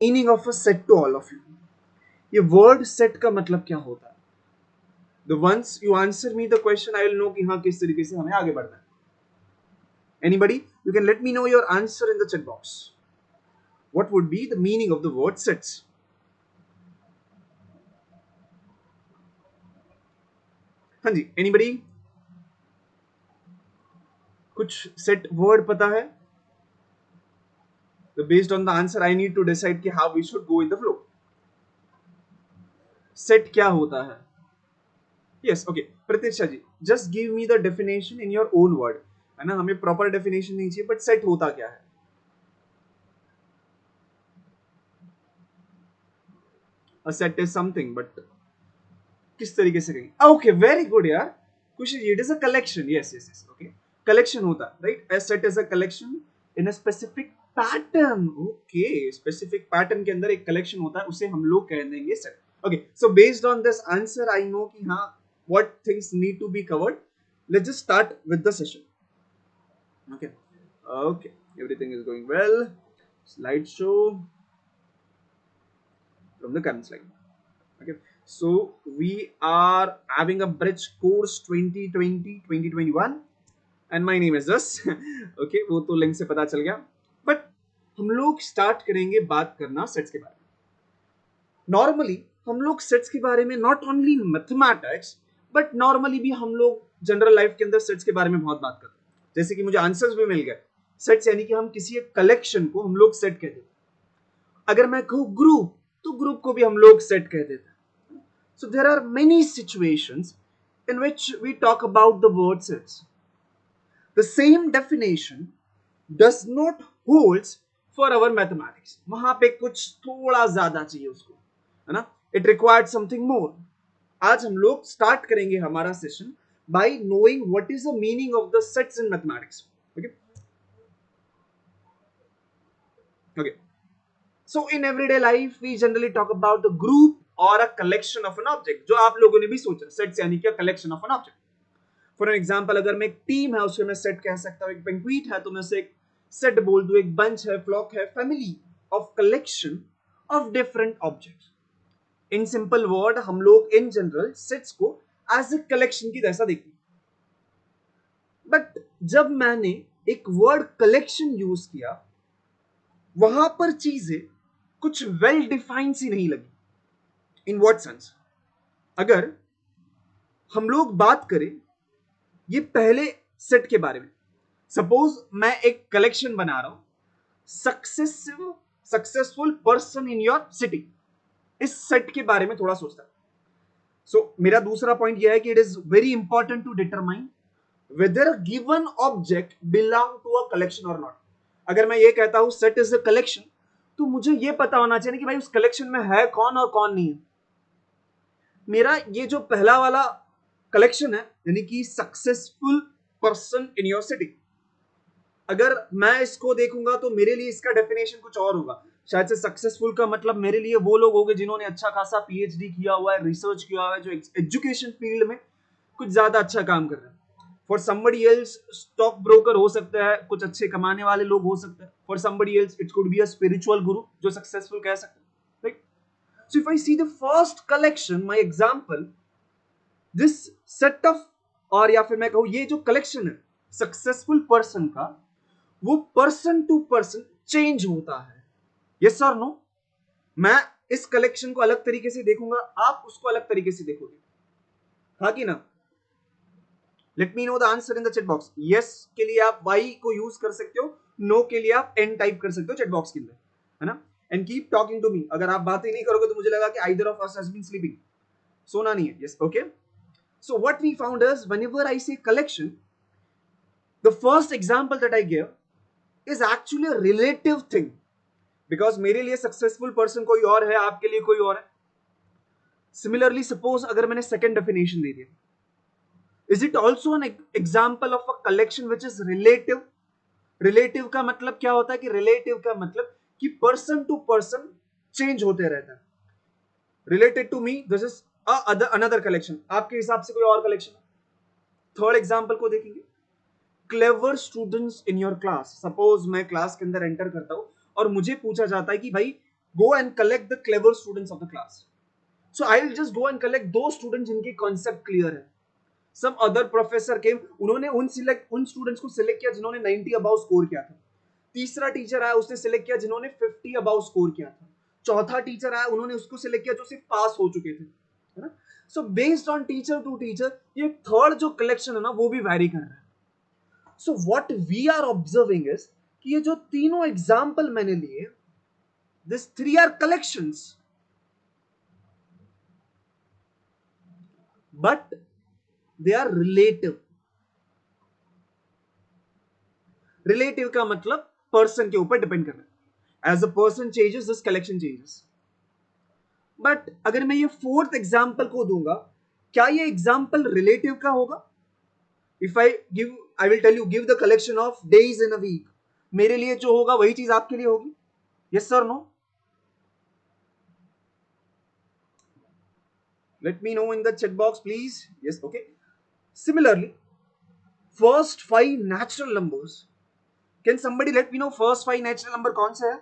Meaning of a set to all of you. ये word set का मतलब क्या होता है? The once you answer me the question I will know कि हाँ किस तरीके से हमें आगे बढ़ना है। Anybody, you can let me know your answer in the chat box. What would be the meaning of the word sets? हाँ जी, एनीबडी कुछ सेट वर्ड पता है? तो based on the answer I need to decide कि how we should go in the flow. Set क्या होता है? Yes, okay Pratiksha ji, just give me the definition in your own word. है ना, हमें प्रॉपर डेफिनेशन नहीं चाहिए, बट सेट होता क्या है? A set is something, but किस तरीके से कहेंगे? ओके, वेरी गुड यार Khushi ji, it is a collection. Yes yes yes, okay collection होता है, right? A set is a collection in a specific pattern. Okay, specific pattern के अंदर एक कलेक्शन होता है, उसे हम लोग कह देंगे set. Okay, so based on this answer I know कि हाँ what things need to be covered. Let's just start with the session. Okay, okay, everything is going well. Slideshow from the current slide. Okay, so we are having a bridge course 2020-2021 and my name is Jas. Okay, वो तो link से पता चल गया, but हम लोग start करेंगे बात करना सेट्स के बारे में। नॉर्मली हम लोग सेट्स के बारे में not only mathematics but normally भी हम लोग जनरल लाइफ के अंदर सेट्स के बारे में बहुत बात करते हैं। जैसे कि मुझे आंसर्स भी मिल गए। सेट्स यानी कि हम किसी एक कलेक्शन को हम लोग सेट कहते हैं। अगर मैं कहूँ ग्रुप, तो ग्रुप को भी हम लोग सेट कह देते हैं। So there are many situations in which we talk about the word sets. The same definition does not holds for our mathematics. वहां पे कुछ थोड़ा ज्यादा चाहिए उसको, है ना? It required something more. आज हम लोग स्टार्ट करेंगे हमारा session by knowing what is the meaning of the sets in mathematics. Okay. Okay. So in everyday life we generally talk about the group or a collection of an object. जो आप लोगों ने भी सोचा, sets यानी क्या? Collection of an object. For example, अगर मैं एक टीम है उसके मैं सेट कह सकता हूँ, एक पेंक्वीट है तो मैं उसे एक सेट बोल दूं, एक बंच है, फ्लॉक है, family of collection of different objects. In simple word हम लोग इन जनरल सेट्स को एज ए कलेक्शन की जैसा देखते हैं। बट जब मैंने एक वर्ड कलेक्शन यूज किया, वहां पर चीजें कुछ वेल डिफाइंड सी नहीं लगी। In what sense? अगर हम लोग बात करें ये पहले सेट के बारे में, सपोज मैं एक कलेक्शन बना रहा हूं, successful person in your city. इस सेट के बारे में थोड़ा सोचता है। सो मेरा दूसरा पॉइंट यह है कि it is very important to determine whether a given object belong to a collection or not. अगर मैं ये कहता हूं सेट इज अ कलेक्शन, तो मुझे ये पता होना चाहिए कि भाई उस कलेक्शन में है कौन और कौन नहीं है। मेरा ये जो पहला वाला कलेक्शन है यानी कि successful person in your city, अगर मैं इसको देखूंगा तो मेरे लिए इसका डेफिनेशन कुछ और होगा। शायद से सक्सेसफुल का मतलब मेरे लिए वो लोग होंगे जिन्होंने अच्छा खासा पीएचडी किया हुआ है, रिसर्च किया हुआ है, जो एजुकेशन फील्ड में कुछ ज्यादा अच्छा काम कर रहे हैं। For somebody else stock broker हो सकता है, कुछ अच्छे कमाने वाले लोग हो सकते हैं। For somebody else it could be a spiritual गुरु जो सक्सेसफुल कह सकते हैं, right? So if I see the first collection, my example, this set of, और या फिर मैं कहूं ये जो कलेक्शन है सक्सेसफुल पर्सन का, वो पर्सन टू पर्सन चेंज होता है। यस और नो? मैं इस कलेक्शन को अलग तरीके से देखूंगा, आप उसको अलग तरीके से देखोगे, हाँ कि ना? Late me know the answer in the chat box. Yes के लिए आप वाई को यूज कर सकते हो, नो के लिए आप एन टाइप कर सकते हो चैट बॉक्स के अंदर, है ना? And keep talking to me. अगर आप बात ही नहीं करोगे तो मुझे लगा कि either of us has been sleeping. सोना नहीं है। Yes, okay. So what we found is whenever I say collection, the first example that I give is actually a relative thing, because मेरे लिए सक्सेसफुल पर्सन कोई और है, आपके लिए कोई और है। सिमिलरली सपोज अगर मैंने सेकंड डेफिनेशन दे दिया, is it also an example of a collection which is relative? Relative का मतलब क्या होता है? कि रिलेटिव का मतलब कि पर्सन टू पर्सन चेंज होते रहता है। Related to me this is another collection, आपके हिसाब से कोई और कलेक्शन। थर्ड एग्जाम्पल को देखेंगे, clever students in your class. Suppose मैं क्लास के अंदर एंटर करता हूं और मुझे पूछा जाता है कि भाई go and collect the clever students of the class. So I'll just go and collect those students जिनके concept clear है. Some other professor came, उन्होंने उन students को select किया जिन्होंने 90 above score किया था. तीसरा टीचर आया, उसने select किया जिन्होंने 50 above score किया था. चौथा टीचर आया, उन्होंने उसको select किया जो सिर्फ पास हो चुके थे, है ना. So based on teacher to teacher, ये third जो collection है ना वो भी vary कर रहा है. So what we are observing is कि ये जो तीनों example मैंने लिए, these three are collections, but they are relative. Relative का मतलब person के ऊपर depend कर रहा है. As a person changes, this collection changes. But अगर मैं ये fourth example को दूंगा, क्या ये example relative का होगा? If I will tell you, give the collection of days in a week. मेरे लिए जो होगा वही चीज आपके लिए होगी. Yes or no? Let me know in the chat box, please. Yes, okay. Similarly, first 5 natural numbers. Can somebody let me know first 5 natural number कौन से है?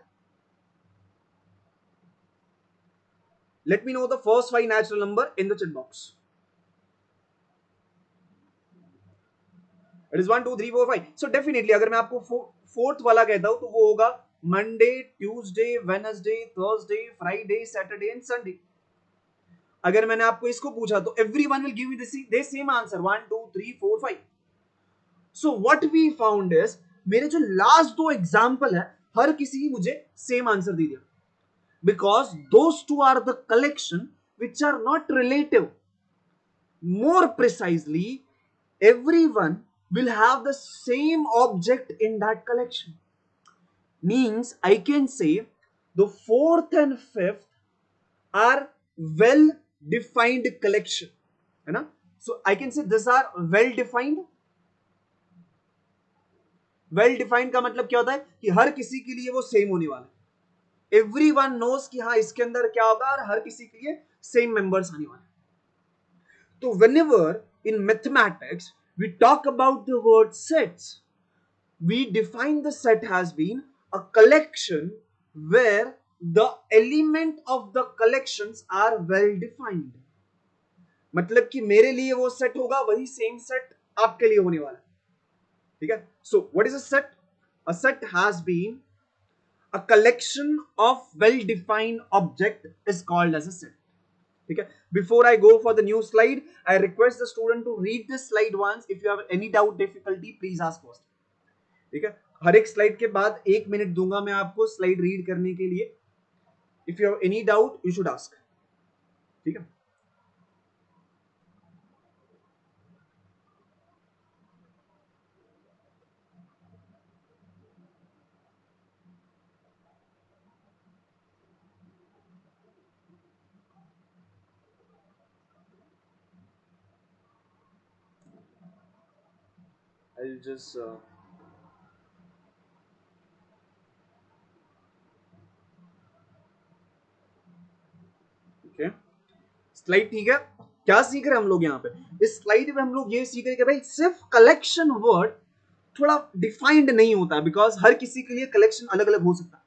Let me know the first 5 natural number in the chat box. It is 1, 2, 3, 4, 5. So definitely अगर मैं आपको fourth वाला कहता हूं तो वो होगा Monday, Tuesday, Wednesday, Thursday, Friday, Saturday and Sunday. अगर मैंने आपको इसको पूछा तो everyone will give me the same answer 1, 2, 3, 4, 5. So what we found is मेरे जो लास्ट दो एग्जाम्पल है हर किसी मुझे सेम आंसर दे दिया, because those two are the collection which are not relative. More precisely, everyone will have the same object in that collection. Means I can say the fourth and fifth are well defined collection, है ना. So I can say these are well defined. Well defined का मतलब क्या होता है कि हर किसी के लिए वो सेम होने वाला है. एवरीवन नोस कि हाँ इसके अंदर क्या होगा और हर किसी के लिए सेम मेंबर्स आने वाले हैं. तो whenever in mathematics we talk about the word sets, we define the set has been a collection where the element of the collections are well defined. मतलब कि मेरे लिए वो सेट होगा वही सेम सेट आपके लिए होने वाला है. ठीक है. So what is a set? A set has been a collection of well-defined object is called as a set. ठीक है. Before I go for the new slide, I request the student to read this slide once. If you have any doubt, difficulty, please ask first. ठीक है. हर एक slide के बाद 1 minute दूंगा मैं आपको स्लाइड रीड करने के लिए. If you have any doubt, you should ask. ठीक है. I'll just okay. स्लाइड ठीक है. क्या सीख रहे हैं हम लोग यहाँ पे? इस स्लाइड में हम लोग ये सीख रहे हैं कि भाई सिर्फ कलेक्शन वर्ड थोड़ा डिफाइंड नहीं होता, बिकॉज हर किसी के लिए कलेक्शन अलग अलग हो सकता है.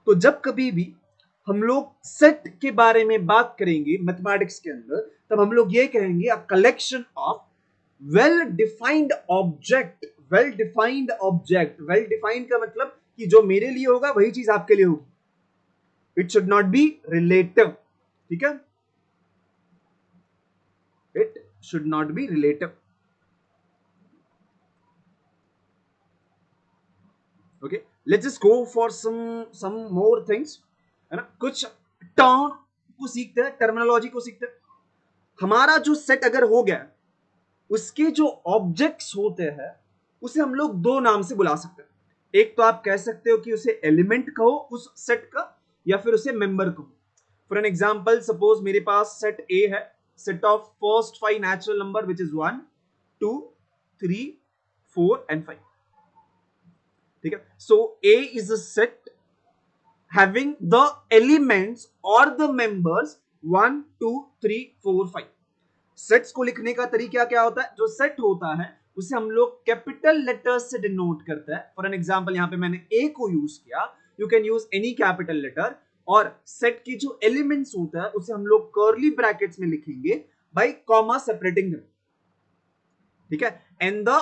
तो जब कभी भी हम लोग सेट के बारे में बात करेंगे मैथमेटिक्स के अंदर, तब हम लोग ये कहेंगे अ collection of well defined object. Well defined object, well defined का मतलब कि जो मेरे लिए होगा वही चीज आपके लिए होगी. It should not be relative. ठीक है. It should not be relative. Okay, let's just go for some more things, है ना. कुछ टर्म को सीखते हैं, टर्मिनोलॉजी को सीखते हैं. हमारा जो सेट अगर हो गया, उसके जो ऑब्जेक्ट्स होते हैं उसे हम लोग दो नाम से बुला सकते हैं. एक तो आप कह सकते हो कि उसे एलिमेंट कहो उस सेट का, या फिर उसे मेंबर कहो. फॉर एन एग्जांपल, सपोज मेरे पास सेट ए है, set of first 5 natural number which is 1, 2, 3, 4 and 5. ठीक है. So A is a set having the elements or the members 1, 2, 3, 4, 5. Sets को लिखने का तरीका क्या होता है? जो सेट होता है उसे हम लोग कैपिटल लेटर्स से डिनोट करते हैं. फॉर एन एग्जांपल यहाँ पे मैंने A को यूज किया. You can use any capital letter. और सेट की जो एलिमेंट्स होता है उसे हम लोग कर्ली ब्रैकेट्स में लिखेंगे बाय कॉमा सेपरेटिंग देम, ठीक है। And the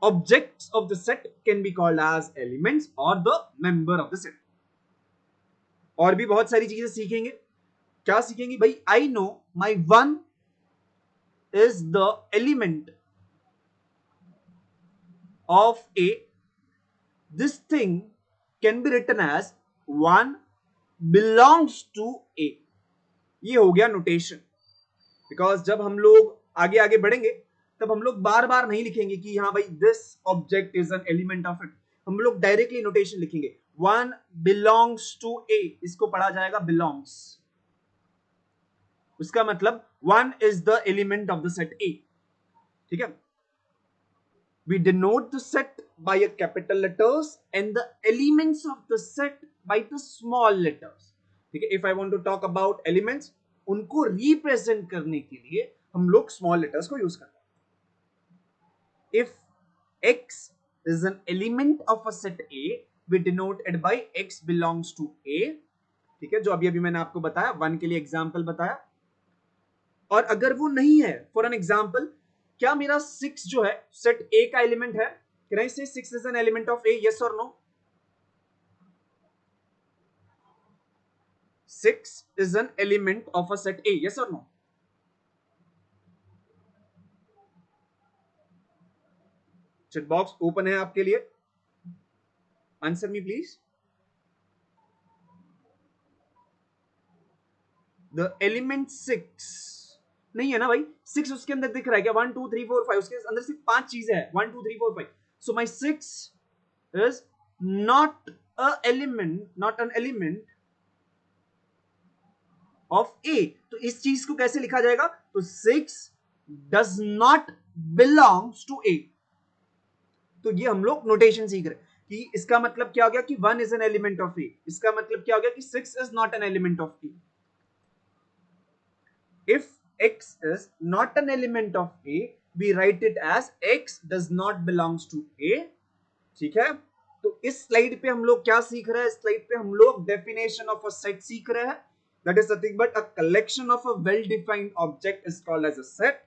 objects of the set can be called as elements और the member of the set. और भी बहुत सारी चीजें सीखेंगे। क्या सीखेंगे भाई? I know my one is the element of A, this thing can be written as one belongs to A. ये हो गया नोटेशन। बिकॉज जब हम लोग आगे आगे बढ़ेंगे तब हम लोग बार बार नहीं लिखेंगे कि हाँ भाई this object is an element of it, हम लोग डायरेक्टली नोटेशन लिखेंगे वन बिलोंग्स टू ए, इसको पढ़ा जाएगा बिलोंग्स, उसका मतलब one is the element of the set ए, ठीक है। We denote the set by a capital letters and the elements of the set by the small letters, ठीक है। If I want to talk about elements, उनको represent करने के लिए हम लोग small letters को use करते हैं। If x is an element of a set A, we denote it by x belongs to A, ठीक है, जो अभी अभी मैंने आपको बताया, वन के लिए एग्जाम्पल बताया। और अगर वो नहीं है, फॉर एन एग्जाम्पल, क्या मेरा 6 जो है सेट ए का एलिमेंट है? Can I say 6 is an element of A? Yes और no? 6 is an element of a set A, yes और नो? चैट बॉक्स ओपन है आपके लिए, answer me please. The element 6 नहीं है ना भाई? 6 उसके अंदर दिख रहा है क्या? 1 2 3 4 5, उसके अंदर सिर्फ 5 चीजें हैं, 1 2 3 4 5। सो माई 6 is not a element, not an element of A। तो इस चीज को कैसे लिखा जाएगा? तो 6 does not belongs to A। तो ये हम लोग नोटेशन सीख रहे हैं कि इसका मतलब क्या हो गया कि 1 is an element of A, इसका मतलब क्या हो गया कि 6 is not an element of A। If X is not an element of A, we write it as X does not belongs to A, ठीक है। तो इस स्लाइड पे हम लोग क्या सीख रहे हैं? इस स्लाइड पे हम लोग डेफिनेशन ऑफ अ सेट सीख रहे हैं। That is nothing but a collection of a well defined object is called as a set.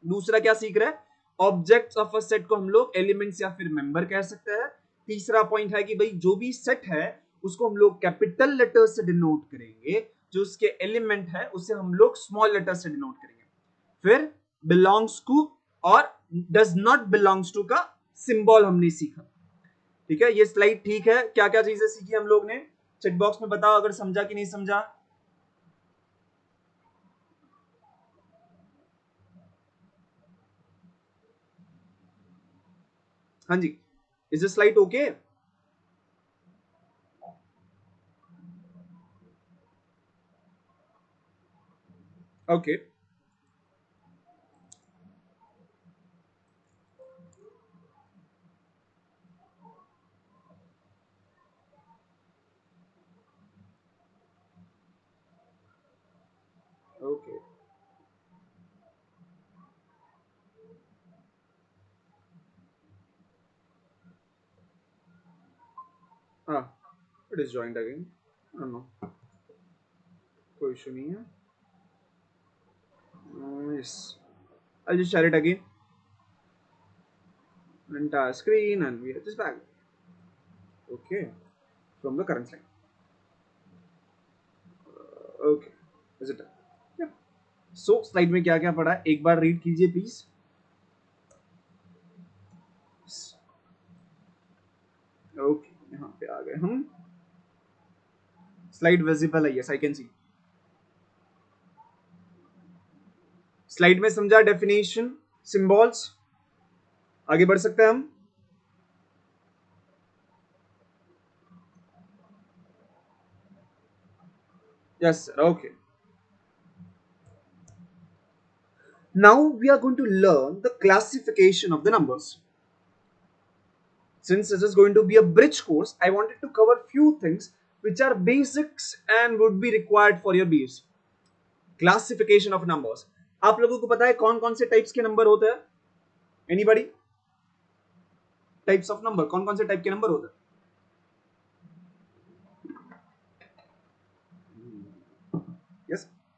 दूसरा क्या सीख रहे हैं? ऑब्जेक्ट्स ऑफ अ सेट को हम लोग एलिमेंट्स या फिर मेंबर कह सकते हैं। तीसरा पॉइंट है कि भाई जो भी सेट है उसको हम लोग कैपिटल लेटर से डिनोट करेंगे, जो उसके एलिमेंट है उसे हम लोग स्मॉल लेटर से डिनोट करेंगे। फिर बिलोंग्स टू और डज नॉट बिलोंग्स टू का सिंबल हमने सीखा, ठीक है। ये स्लाइड ठीक है? क्या क्या चीजें सीखी हम लोग ने? चैट बॉक्स में बताओ अगर समझा कि नहीं समझा। हाँ जी, is this slide okay? Okay, okay, हाँ, it is joint again, no कोई इशू नहीं है। Yes, I just share it again entire screen and we are just back, okay, from the current slide, okay, is it done? Yeah. So slide में क्या क्या पढ़ा है एक बार read कीजिए प्लीज। ओके, यहाँ पे आ गए हम। स्लाइड विजिबल है? Yes, I can see. Slide में समझा डेफिनेशन, सिंबल्स? आगे बढ़ सकते हैं हम। Yes sir, okay. Now we are going to learn the classification of the numbers. Since this is going to be a bridge course, I wanted to cover few things which are basics and would be required for your base. Classification of numbers. आप लोगों को पता है कौन कौन से types के number होते हैं? Anybody? टाइप्स ऑफ नंबर, कौन कौन से टाइप के नंबर होते हैं?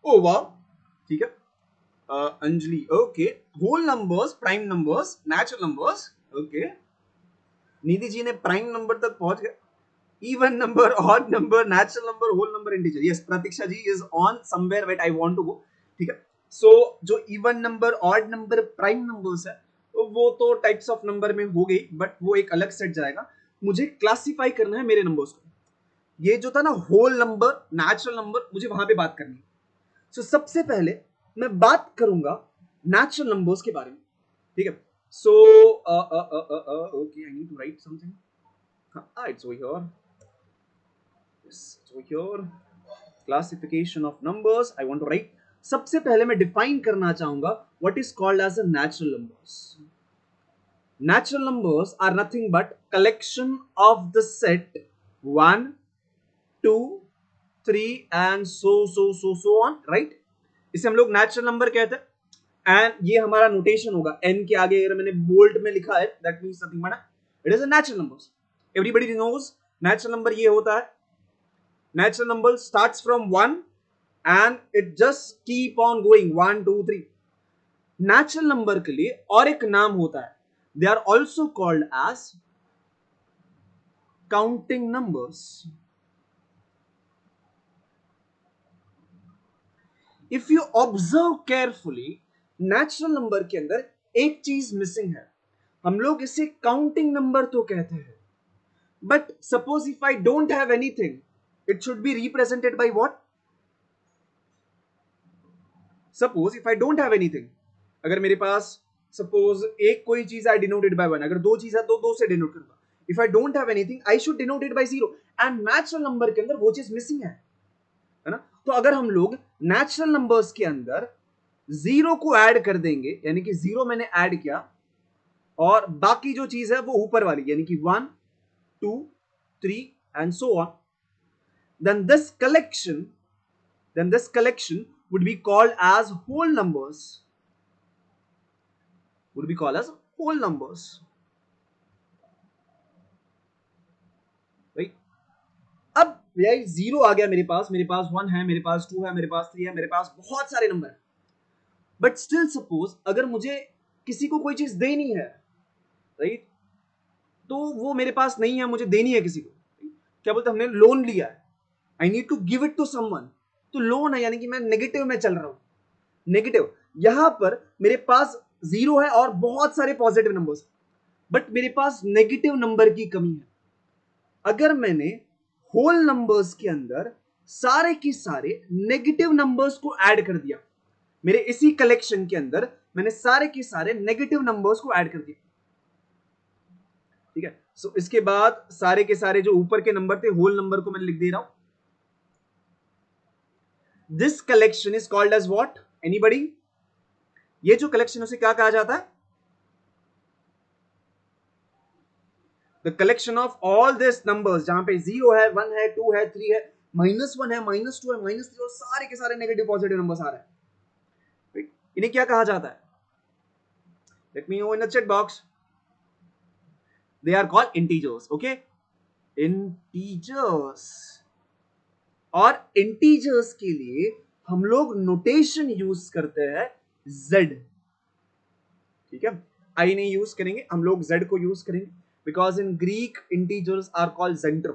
ओ वाह, ठीक है। Anjali, okay. Whole numbers, prime numbers, natural numbers, okay. Nidhi ji ने प्राइम नंबर तक पहुंच गए। Even number, odd number, natural number, whole number, integer. Yes, Pratiksha ji is on somewhere wait I want to go, ठीक है। सो जो even number, odd number, prime numbers है, वो तो टाइप्स ऑफ नंबर में हो गई, बट वो एक अलग सेट जाएगा। मुझे क्लासिफाई करना है मेरे नंबर्स को। ये जो था ना होल नंबर, नेचुरल नंबर, मुझे वहां पे बात करनी है। सो सबसे पहले मैं बात करूंगा नेचुरल नंबर्स के बारे में, ठीक है। So okay, I need to write something. It's over here, it's over here. Classification of numbers, I want to write. सबसे पहले मैं डिफाइन करना चाहूंगा what is called as a natural numbers. Natural numbers are nothing but collection of the set 1, 2, 3 and so on, right? इसे हम लोग natural number कहते हैं। एंड ये हमारा नोटेशन होगा, एन के आगे अगर मैंने बोल्ड में लिखा है that means nothing but it is a natural numbers. Everybody knows natural number ये होता है। Natural number starts from 1 and it just keep on going 1 2 3। Natural number के लिए और एक नाम होता है, they are also called as counting numbers. If you observe carefully, natural number के अंदर एक चीज मिसिंग है। हम लोग इसे काउंटिंग नंबर तो कहते हैं, but suppose if I don't have anything, it should be represented by what? Suppose if I don't have anything, अगर मेरे पास सपोज एक कोई चीज है डिनोटेड बाय 1, अगर दो चीज है तो 2 से डिनोट करूंगा। If I don't have anything I should denote it by 0, and natural number के अंदर वो चीज मिसिंग है ना। तो अगर हम लोग नेचुरल नंबर्स के अंदर 0 को ऐड कर देंगे, यानी कि 0 मैंने ऐड किया और बाकी जो चीज है वो ऊपर वाली, यानी कि 1 2 3 and so on, then this collection then this collection would be called as whole numbers, would be called as whole numbers, right? अब यही 0 आ गया मेरे पास 1 है, मेरे पास 2 है, मेरे पास 3 है, मेरे पास बहुत सारे नंबर है। बट स्टिल सपोज अगर मुझे किसी को कोई चीज देनी है, राइट, तो वो मेरे पास नहीं है, मुझे देनी है किसी को, क्या बोलते, हमने लोन लिया है, I need to give it to someone, तो लोन है, यानी कि मैं नेगेटिव में चल रहा हूं। नेगेटिव, यहां पर मेरे पास 0 है और बहुत सारे पॉजिटिव नंबर्स, बट मेरे पास नेगेटिव नंबर की कमी है। अगर मैंने होल नंबर्स के अंदर सारे के सारे नेगेटिव नंबर्स को ऐड कर दिया, मेरे इसी कलेक्शन के अंदर मैंने सारे के सारे नेगेटिव नंबर्स को ऐड कर दिया, ठीक है। सो इसके बाद सारे के सारे जो ऊपर के नंबर थे, होल नंबर को मैं लिख दे रहा हूं। This collection is called as what? Anybody? ये जो कलेक्शन है उसे क्या कहा जाता है? The collection of all this numbers, जहां पे 0 है, 1 है, 2 है, 3 है, -1 है, -2 है, -3 और सारे के सारे नेगेटिव पॉजिटिव नंबर्स आ रहे हैं, इन्हें क्या कहा जाता है? Let me know in the chat box. They are called integers, okay, integers. और इंटीजर्स के लिए हम लोग नोटेशन यूज करते हैं z, ठीक है। आई नहीं यूज करेंगे, हम लोग z को यूज करेंगे, because in Greek integers are called ज़ेंट्रो,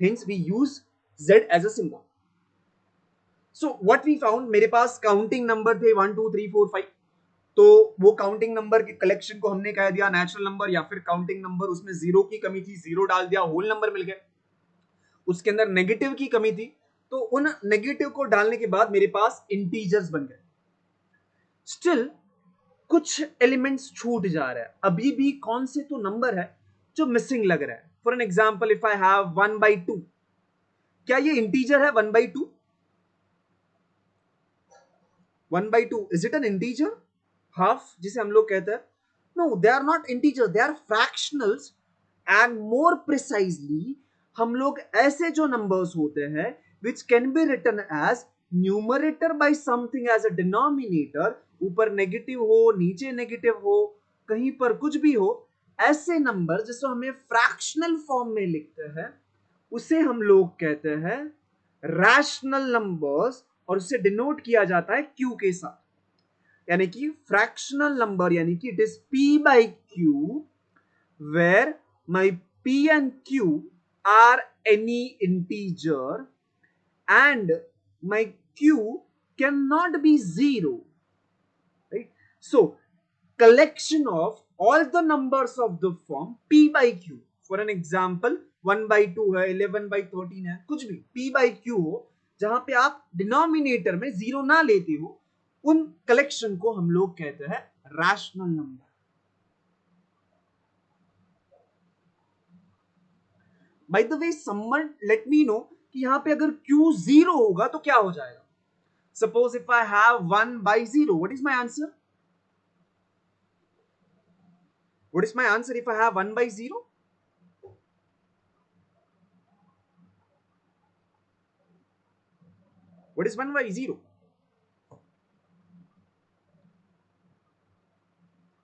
hence we use z as a symbol. So what we found, मेरे पास काउंटिंग नंबर थे 1 2 3 4 5, तो वो काउंटिंग नंबर के कलेक्शन को हमने कह दिया नेचुरल नंबर, या फिर काउंटिंग नंबर, उसमें 0 की कमी थी, 0 डाल दिया, होल नंबर मिल गए। उसके अंदर नेगेटिव की कमी थी, तो उन नेगेटिव को डालने के बाद मेरे पास इंटीजर्स बन गए। स्टिल कुछ एलिमेंट्स छूट जा रहा है, अभी भी कौन से तो नंबर है जो मिसिंग लग रहा है। For an example, if I have 1/2, क्या ये इंटीजर है 1/2? 1/2 is it an integer? Half जिसे हम लोग कहते हैं, no, they are not integer, they are fractionals. And more precisely हम लोग ऐसे जो नंबर्स होते हैं which can be written as numerator by something as a denominator, ऊपर नेगेटिव हो, नीचे नेगेटिव हो, कहीं पर कुछ भी हो, ऐसे नंबर जिसको हमें फ्रैक्शनल फॉर्म में लिखते हैं, उसे हम लोग कहते हैं रैशनल नंबर्स और उसे डिनोट किया जाता है क्यू के साथ, यानी कि फ्रैक्शनल नंबर, यानी कि it is P by Q where my P and Q are any integer and my q cannot be zero, right? So collection of all the numbers of the form p by q, for an example 1 by 2 है, 11 by 13 है, कुछ भी p by q हो, जहां पे आप denominator में zero ना लेते हो, उन कलेक्शन को हम लोग कहते हैं rational number. By the way someone late me no कि यहां पे अगर q जीरो होगा तो क्या हो जाएगा। Suppose if I have 1 by 0, what is my answer? What is my answer if I have 1 by 0? What is 1 by 0?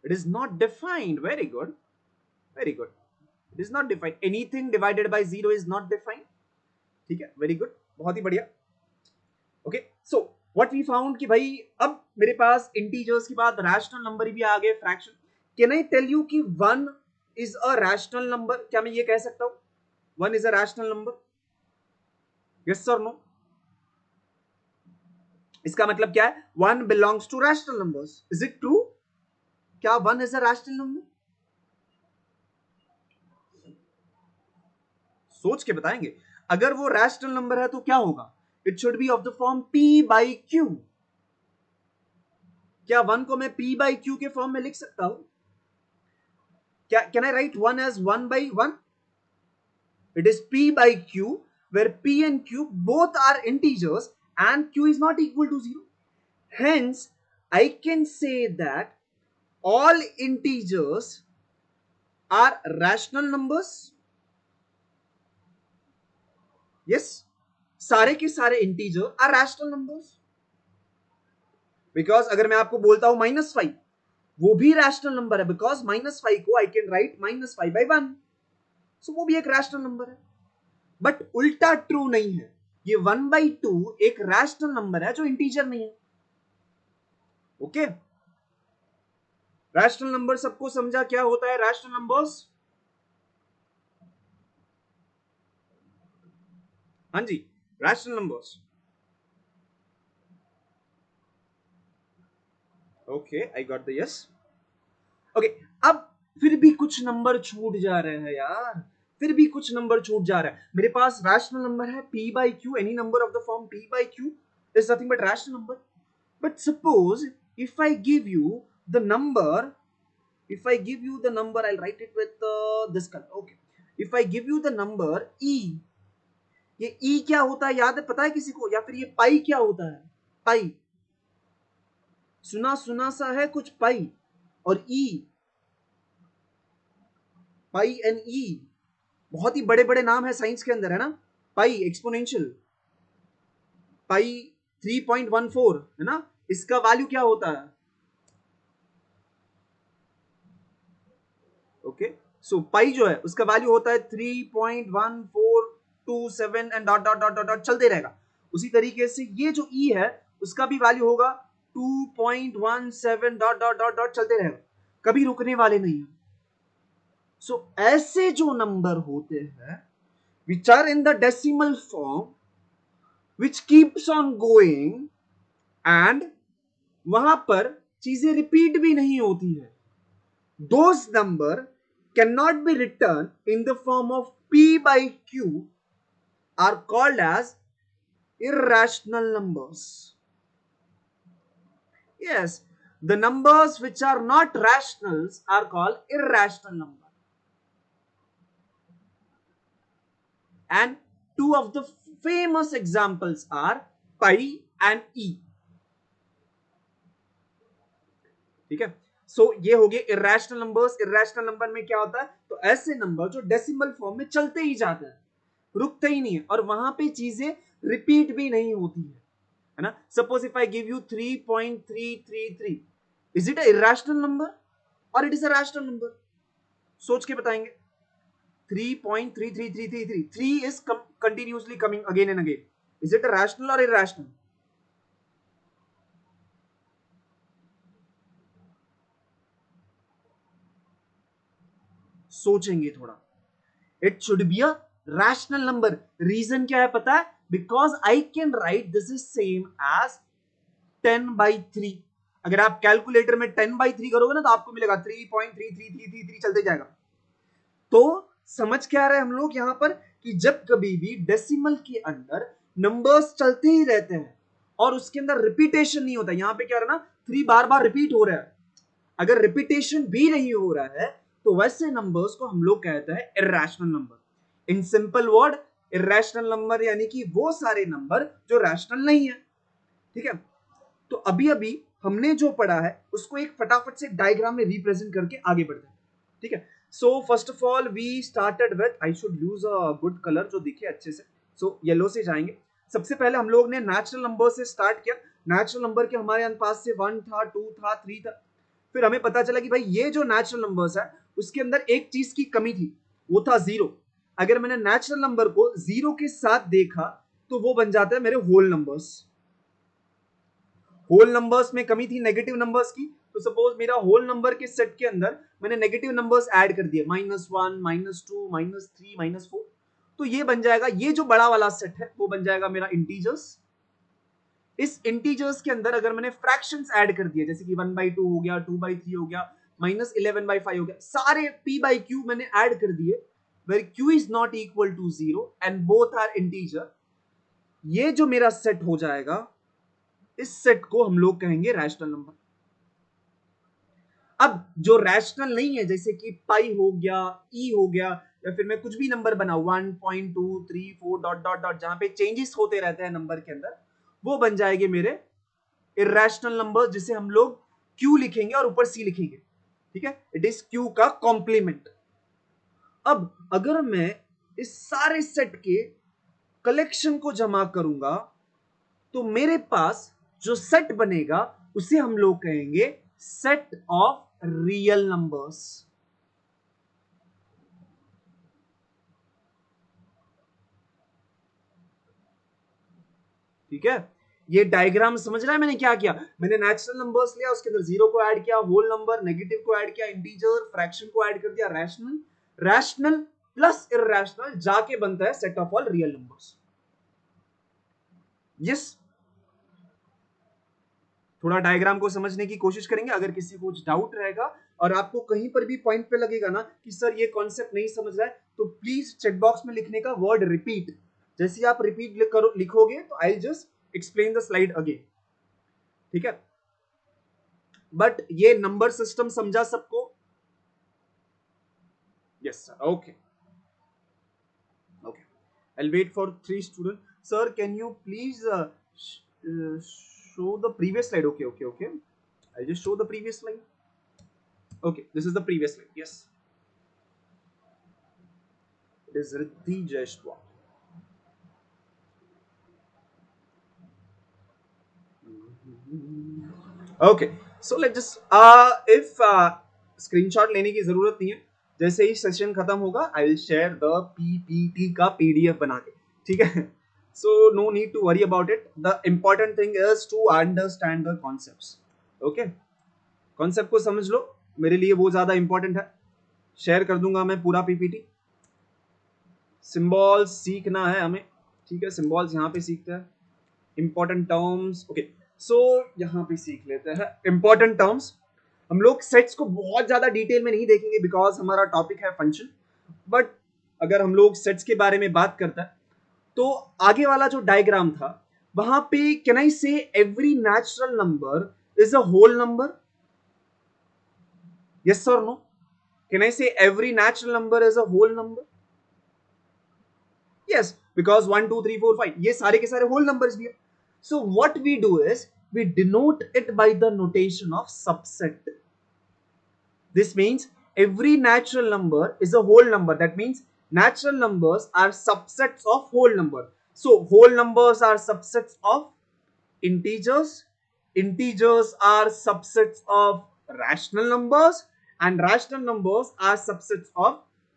It is not defined. Very good. Very good. It is not defined. Anything divided by 0 is not defined. ठीक है, very good. बहुत ही बढ़िया. Okay, so what we found कि भाई अब मेरे पास integers के बाद रैशनल नंबर भी आ गए, fraction. Can I tell you कि 1 इज अ रैशनल नंबर? क्या मैं ये कह सकता हूं 1 is a rational number? Yes और नो? इसका मतलब क्या है? 1 belongs to rational numbers. Is it true? क्या 1 इज अ रैशनल नंबर? सोच के बताएंगे। अगर वो रैशनल नंबर है तो क्या होगा? It should be of the form p by q। क्या 1 को मैं p बाई q के फॉर्म में लिख सकता हूं? क्या can I write 1 as 1 by 1? It is p by q where p and q both are integers and q is not equal to 0. Hence I can say that all integers are rational numbers. Yes, सारे के सारे integer are rational numbers. Because अगर मैं आपको बोलता हूं -5, वो भी रैशनल नंबर है, बिकॉज -5 को आई कैन राइट -5 by 1, सो वो भी एक रैशनल नंबर है। बट उल्टा ट्रू नहीं है, ये 1/2 एक रैशनल नंबर है जो इंटीजर नहीं है। ओके, रैशनल नंबर सबको समझा क्या होता है रैशनल नंबर्स? हाँ जी, rational numbers. Okay, I got the yes. Okay, अब फिर भी कुछ नंबर छूट जा रहे हैं यार, फिर भी कुछ नंबर छूट जा रहा है। मेरे पास रैशनल नंबर है p by q, any number of the form p by q is nothing but rational number. But suppose if I give you the number, if I give you the number, I'll write it with this color. Okay, if I give you the number e, ये e क्या होता है याद है, पता है किसी को? या फिर ये पाई क्या होता है? पाई सुना सुना सा है कुछ, पाई और e, पाई एंड ई बहुत ही बड़े बड़े नाम है साइंस के अंदर, है ना? पाई एक्सपोनेंशियल, पाई 3.14 है ना, इसका वैल्यू क्या होता है? ओके, सो पाई जो है उसका वैल्यू होता है 3.1427 and dot dot dot dot dot चलते रहेगा। उसी तरीके से ये जो ई है उसका भी वैल्यू होगा 2.17 डॉट डॉट डॉट डॉट चलते रहेगा, कभी रुकने वाले नहीं है। सो ऐसे जो नंबर होते हैं which are in the decimal form which keeps on going and वहां पर चीजें रिपीट भी नहीं होती है, those number cannot be written in the form of p by q are called as irrational numbers. Yes, the numbers which are not rationals are called irrational numbers. And two of the famous examples are pi and e. ठीक है, सो ये हो गए irrational numbers. Irrational number में क्या होता है? तो ऐसे नंबर जो डेसिमल फॉर्म में चलते ही जाते हैं, रुकते ही नहीं है, और वहां पे चीजें रिपीट भी नहीं होती है ना? Suppose if I give you 3.333, is it a irrational number और it is a rational number? सोच के बताएंगे। 3.33333 3 is continuously coming again and again, is it a rational or irrational? सोचेंगे थोड़ा, it should be a rational number. Reason क्या है पता है? Because I can write this is same as 10/3। अगर आप कैलकुलेटर में 10/3 करोगे ना तो आपको मिलेगा 3.33333 चलते जाएगा। तो समझ क्या रहे हैं हम लोग यहां पर कि जब कभी भी डेसिमल के अंदर नंबर्स चलते ही रहते हैं और उसके अंदर रिपीटेशन नहीं होता, यहां पे क्या रहा ना, 3 बार बार रिपीट हो रहा है, अगर रिपीटेशन भी नहीं हो रहा है तो वैसे नंबर्स को हम लोग कहते हैं irrational number. In simple word, irrational number यानी कि वो सारे नंबर जो रैशनल नहीं है। ठीक है, तो अभी अभी हमने जो पढ़ा है उसको एक फटाफट से डायग्राम में रिप्रेजेंट करके आगे बढ़ते हैं। ठीक है, so first of all we started with, I should use a good colour जो दिखे अच्छे से, सो येलो से जाएंगे। सबसे पहले हम लोग ने नेचुरल नंबर से स्टार्ट किया। नेचुरल नंबर के हमारे पास से 1 था, 2 था, 3 था। फिर हमें पता चला कि भाई ये जो नेचुरल नंबर्स है उसके अंदर एक चीज की कमी थी, वो था जीरो। अगर मैंने नेचुरल नंबर को जीरो के साथ देखा तो वो बन जाता है मेरे होल नंबर्स। होल नंबर्स में कमी थी नेगेटिव नंबर्स की, तो सपोज मेरा होल नंबर के सेट के अंदर मैंने नेगेटिव नंबर्स ऐड कर दिए, -1, -2, -3, -4, तो ये बन जाएगा, ये जो बड़ा वाला सेट है वो बन जाएगा मेरा इंटीजर्स। इस इंटीजर्स के अंदर अगर मैंने फ्रैक्शंस ऐड कर दिए, जैसे कि 1/2 हो गया, 2/3 हो गया, -11/5 हो गया, सारे p by q मैंने ऐड कर दिए, where q is not equal to 0 and both are integer, ये जो मेरा सेट हो जाएगा, इस सेट को हम लोग कहेंगे रैशनल नंबर। अब जो रैशनल नहीं है, जैसे कि पाई हो गया, ई हो गया, या फिर मैं कुछ भी नंबर बनाऊं 1.234 डॉट डॉट डॉट, जहां पे चेंजेस होते रहते हैं नंबर के अंदर, वो बन जाएंगे मेरे इरेशनल नंबर, जिसे हम लोग क्यू लिखेंगे और ऊपर सी लिखेंगे। ठीक है, इट इज क्यू का कॉम्प्लीमेंट। अब अगर मैं इस सारे सेट के कलेक्शन को जमा करूंगा तो मेरे पास जो सेट बनेगा उसे हम लोग कहेंगे सेट ऑफ रियल नंबर्स। ठीक है, ये डायग्राम समझ रहा है मैंने क्या किया? मैंने नेचुरल नंबर्स लिया, उसके अंदर जीरो को ऐड किया, होल नंबर, नेगेटिव को ऐड किया, इंटीजर, फ्रैक्शन को ऐड कर दिया, रैशनल, रैशनल प्लस इरैशनल जाके बनता है set of all real numbers. Yes, थोड़ा डायग्राम को समझने की कोशिश करेंगे। अगर किसी को कुछ डाउट रहेगा और आपको कहीं पर भी पॉइंट पे लगेगा ना कि सर ये कॉन्सेप्ट नहीं समझ रहा है, तो प्लीज चैट बॉक्स में लिखने का वर्ड रिपीट। जैसे ही आप रिपीट लिखोगे तो I just explain the slide again. ठीक है, बट ये नंबर सिस्टम समझा सबको? Yes sir, okay okay, I wait for 3 student. Sir can you please show the previous slide? Okay, I'll just show the previous slide. Okay, this is the previous slide. Yes, it is Riddhi Jaishwal. Okay, so let's just if screenshot लेने की जरूरत नहीं है, जैसे ही session खत्म होगा I will share the PPT का PDF बना के। ठीक है, so no need to worry about it. The important thing is to understand the concepts. Okay, concept को समझ लो, मेरे लिए वो ज्यादा इंपॉर्टेंट है। शेयर कर दूंगा मैं पूरा पीपीटी। सिंबल्स सीखना है हमें, ठीक है, सिंबल्स यहाँ पे सीखते हैं। इंपॉर्टेंट टर्म्स, ओके, सो यहाँ पे सीख लेते हैं इंपॉर्टेंट टर्म्स। हम लोग सेट्स को बहुत ज्यादा डिटेल में नहीं देखेंगे बिकॉज हमारा टॉपिक है फंक्शन, बट अगर हम लोग सेट्स के बारे में बात करते हैं तो आगे वाला जो डायग्राम था वहां पे can I say every natural number is a whole number? Yes और no? Can I say every natural number is a whole number? Yes, because 1, 2, 3, 4, 5 ये सारे के सारे whole numbers भी है. So what we do is we denote it by the notation of subset. This means every natural number is a whole number. That means natural numbers are subsets of whole number. So whole numbers are subsets of integers. Integers are subsets of rational numbers, and rational numbers are subsets of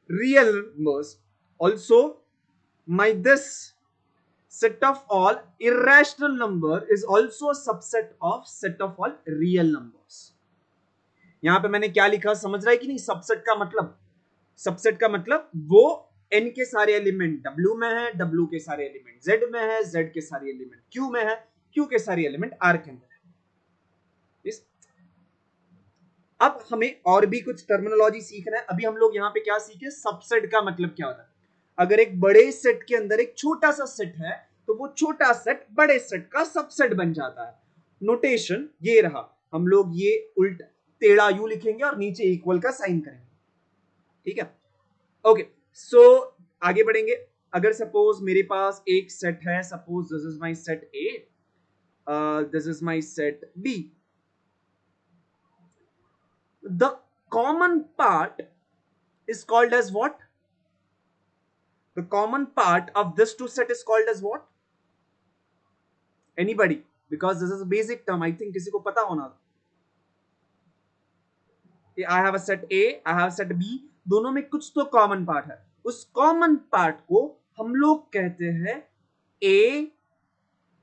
real numbers. Also, my this set of all irrational number is also a subset of set of all real numbers. यहां पे मैंने क्या लिखा समझ रहा है कि नहीं? सबसेट का मतलब सबसेट का मतलब वो n के सारे एलिमेंट w में है, w के सारे एलिमेंट z में है, z के सारे एलिमेंट q में है, q के सारे एलिमेंट r के अंदर है। इस अब हमें और भी कुछ टर्मिनोलॉजी सीखना है। अभी हम लोग यहाँ पे क्या सीखे, सबसेट का मतलब क्या होता है। अगर एक बड़े सेट के अंदर एक छोटा सा सेट है तो वो छोटा सेट बड़े सेट का सबसेट बन जाता है। नोटेशन ये रहा, हम लोग ये उल्टा टेढ़ा यू लिखेंगे और नीचे इक्वल का साइन करेंगे, ठीक है। ओके, सो आगे बढ़ेंगे। अगर सपोज मेरे पास एक सेट है, suppose this is my set A, this is my set B, the common part is called as what? The common part of this two set is called as what? Anybody? Because this is a basic term. I think किसी को पता होना। I have a set A, I have a set B. दोनों में कुछ तो common part है। उस कॉमन पार्ट को हम लोग कहते हैं A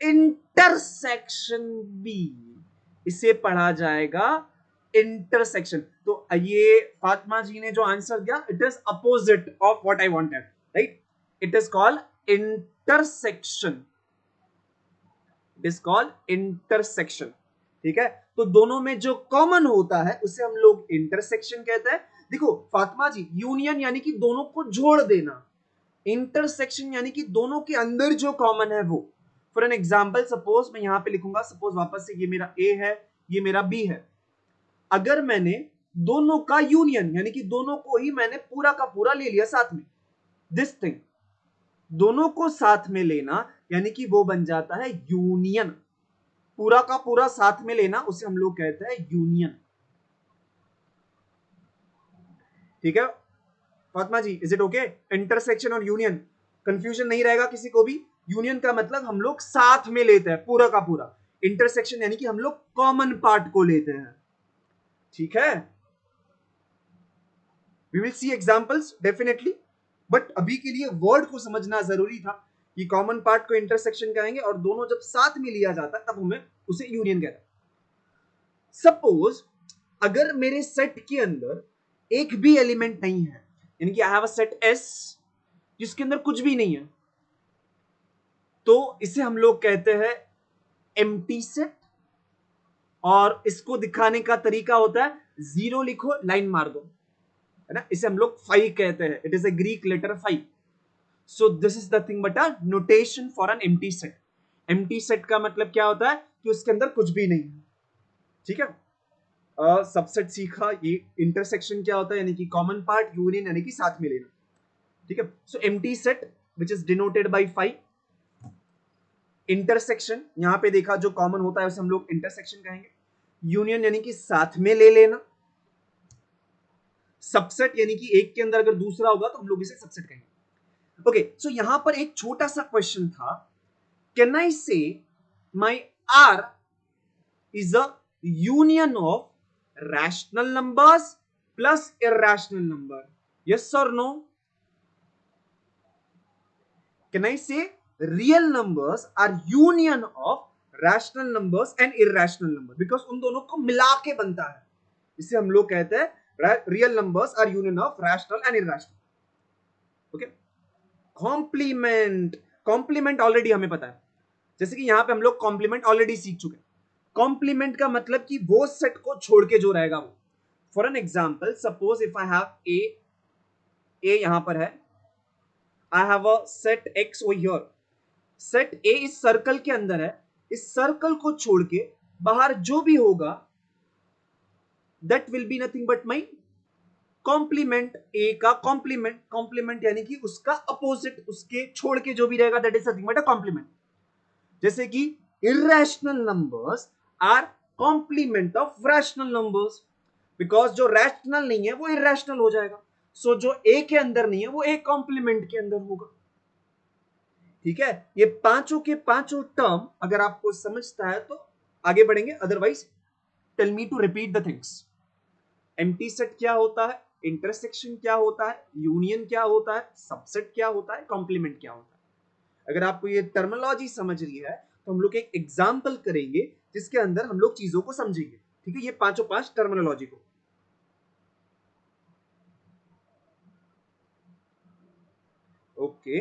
इंटरसेक्शन B। इसे पढ़ा जाएगा इंटरसेक्शन। तो ये फातिमा जी ने जो आंसर दिया, it is opposite of what I wanted, right? It is called intersection, it is called intersection, ठीक है। तो दोनों में जो कॉमन होता है उसे हम लोग इंटरसेक्शन कहते हैं। देखो फातिमा जी, यूनियन यानी कि दोनों को जोड़ देना, इंटरसेक्शन यानी कि दोनों के अंदर जो कॉमन है वो। फॉर एन एग्जाम्पल, सपोज मैं यहां पे लिखूंगा, सपोज वापस से ये मेरा ए है, ये मेरा बी है। अगर मैंने दोनों का यूनियन यानी कि दोनों को ही मैंने पूरा का पूरा ले लिया साथ में, दिस थिंग, दोनों को साथ में लेना यानी कि वो बन जाता है यूनियन। पूरा का पूरा साथ में लेना उसे हम लोग कहते हैं यूनियन, ठीक है Fatima ji? Is it okay? Intersection और यूनियन कंफ्यूजन नहीं रहेगा किसी को भी। यूनियन का मतलब हम लोग साथ में लेते हैं पूरा का पूरा, इंटरसेक्शन यानी कि हम लोग कॉमन पार्ट को लेते हैं, ठीक है। We will see examples definitely, but अभी के लिए वर्ड को समझना जरूरी था कि कॉमन पार्ट को इंटरसेक्शन कहेंगे और दोनों जब साथ में लिया जाता है तब हमें उसे यूनियन कहते हैं। सपोज अगर मेरे सेट के अंदर एक भी एलिमेंट नहीं है, यानी कि आई हैव अ सेट एस जिसके अंदर कुछ भी नहीं है, तो इसे हम लोग कहते हैं एम्प्टी सेट। और इसको दिखाने का तरीका होता है जीरो लिखो, लाइन मार दो, है ना। इसे हम लोग फाई कहते हैं, it is a Greek letter phi. So this is the thing but a notation for an empty set. Empty set का मतलब क्या होता है कि उसके अंदर कुछ भी नहीं है, ठीक है। सबसेट सीखा, ये इंटरसेक्शन क्या होता है यानी कि कॉमन पार्ट, यूनियन यानी कि साथ में लेना, ठीक है। So empty set which is denoted by phi. Intersection यहां पे देखा जो कॉमन होता है उसे हम लोग इंटरसेक्शन कहेंगे। यूनियन यानी कि साथ में ले लेना। सबसेट यानी कि एक के अंदर अगर दूसरा होगा तो हम लोग इसे सबसेट कहेंगे। ओके, सो यहां पर एक छोटा सा क्वेश्चन था, can I say my R is a union of rational numbers plus irrational number, yes और no? Can I say real numbers are union of rational numbers and irrational number, because उन दोनों को मिला के बनता है, इसे हम लोग कहते हैं real numbers are union of rational and irrational. Okay, complement, complement already हमें पता है, जैसे कि यहां पे हम लोग कॉम्प्लीमेंट ऑलरेडी सीख चुके हैं। कॉम्प्लीमेंट का मतलब कि वो सेट को छोड़ के जो रहेगा वो। For an example, suppose if I have A, A यहां पर है, I have a set X over here. Set A इस सर्कल के अंदर है, इस सर्कल को छोड़ के बाहर जो भी होगा that will be nothing but my complement. A का कॉम्प्लीमेंट, कॉम्प्लीमेंट यानी कि उसका अपोजिट, उसके छोड़ के जो भी रहेगा that is nothing but a compliment. जैसे कि irrational numbers are complement of rational numbers, because जो रैशनल नहीं है वो irrational हो जाएगा। सो जो ए के अंदर नहीं है वो ए कॉम्प्लीमेंट के अंदर होगा, ठीक है। ये पांचों के पांचों टर्म अगर आपको समझता है तो आगे बढ़ेंगे, otherwise tell me to repeat the things. Empty set क्या होता है, इंटरसेक्शन क्या होता है, यूनियन क्या होता है, सबसेट क्या होता है, कॉम्प्लीमेंट क्या होता है। अगर आपको ये टर्मिनोलॉजी समझ रही है तो हम लोग एक एग्जाम्पल करेंगे जिसके अंदर हम लोग चीजों को समझेंगे, ठीक है। ये पांचों पांच टर्मिनोलॉजी को। Okay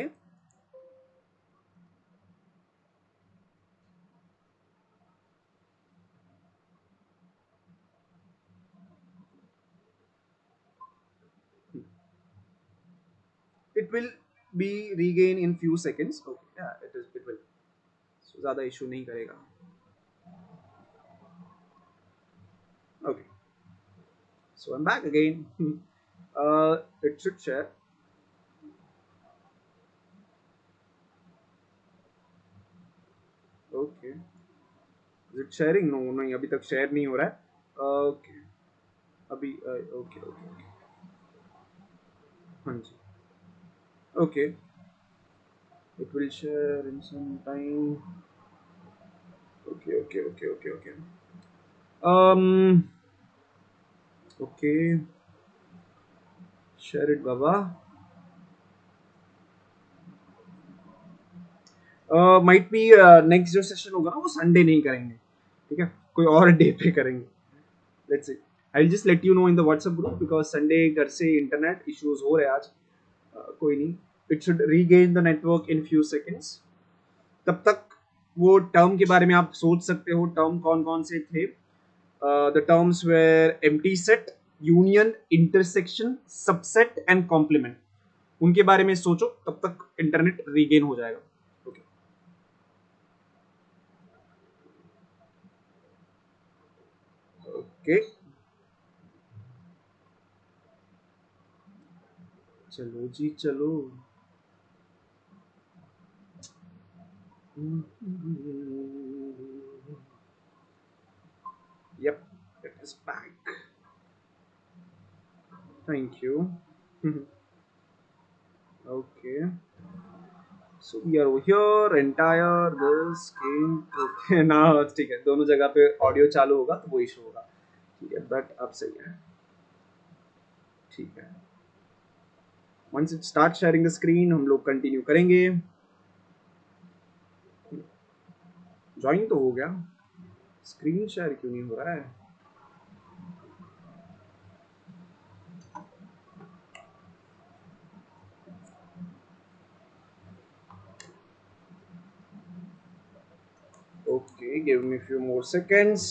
it will be regain in few seconds. Okay, yeah, it will. So ज़्यादा issue नहीं करेगा. Okay, so I'm back again. It should share. Okay, is it sharing? No, नहीं अभी तक share नहीं हो रहा है. Okay, अभी okay, okay, हाँ जी. Okay, it will share in some time. Okay, okay, okay, okay, okay. Um, okay, share it, Baba. Might be next जो सेशन होगा ना वो संडे नहीं करेंगे, ठीक है, कोई और डे पे करेंगे. Let's see. I just let you know in the WhatsApp group because Sunday घर से इंटरनेट इश्यूज हो रहे हैं आज. कोई नहीं, it should regain the network in few seconds. तब तक वो टर्म के बारे में आप सोच सकते हो. टर्म कौन कौन से थे? The terms were empty set, union, intersection, subset and complement. उनके बारे में सोचो, तब तक इंटरनेट रीगेन हो जाएगा. ओके ओके, चलो जी चलो. Yep, it is back. Thank you. Okay, so we are over here. Entire this came. Okay, now ठीक है, दोनों जगह पे ऑडियो चालू होगा तो वो इशू होगा. ठीक है, बट अब सही है. ठीक है, once it start sharing the screen हम लोग कंटिन्यू करेंगे. ज्वाइन तो हो गया, स्क्रीन शेयर क्यों नहीं हो रहा है? Okay, give me a few more seconds.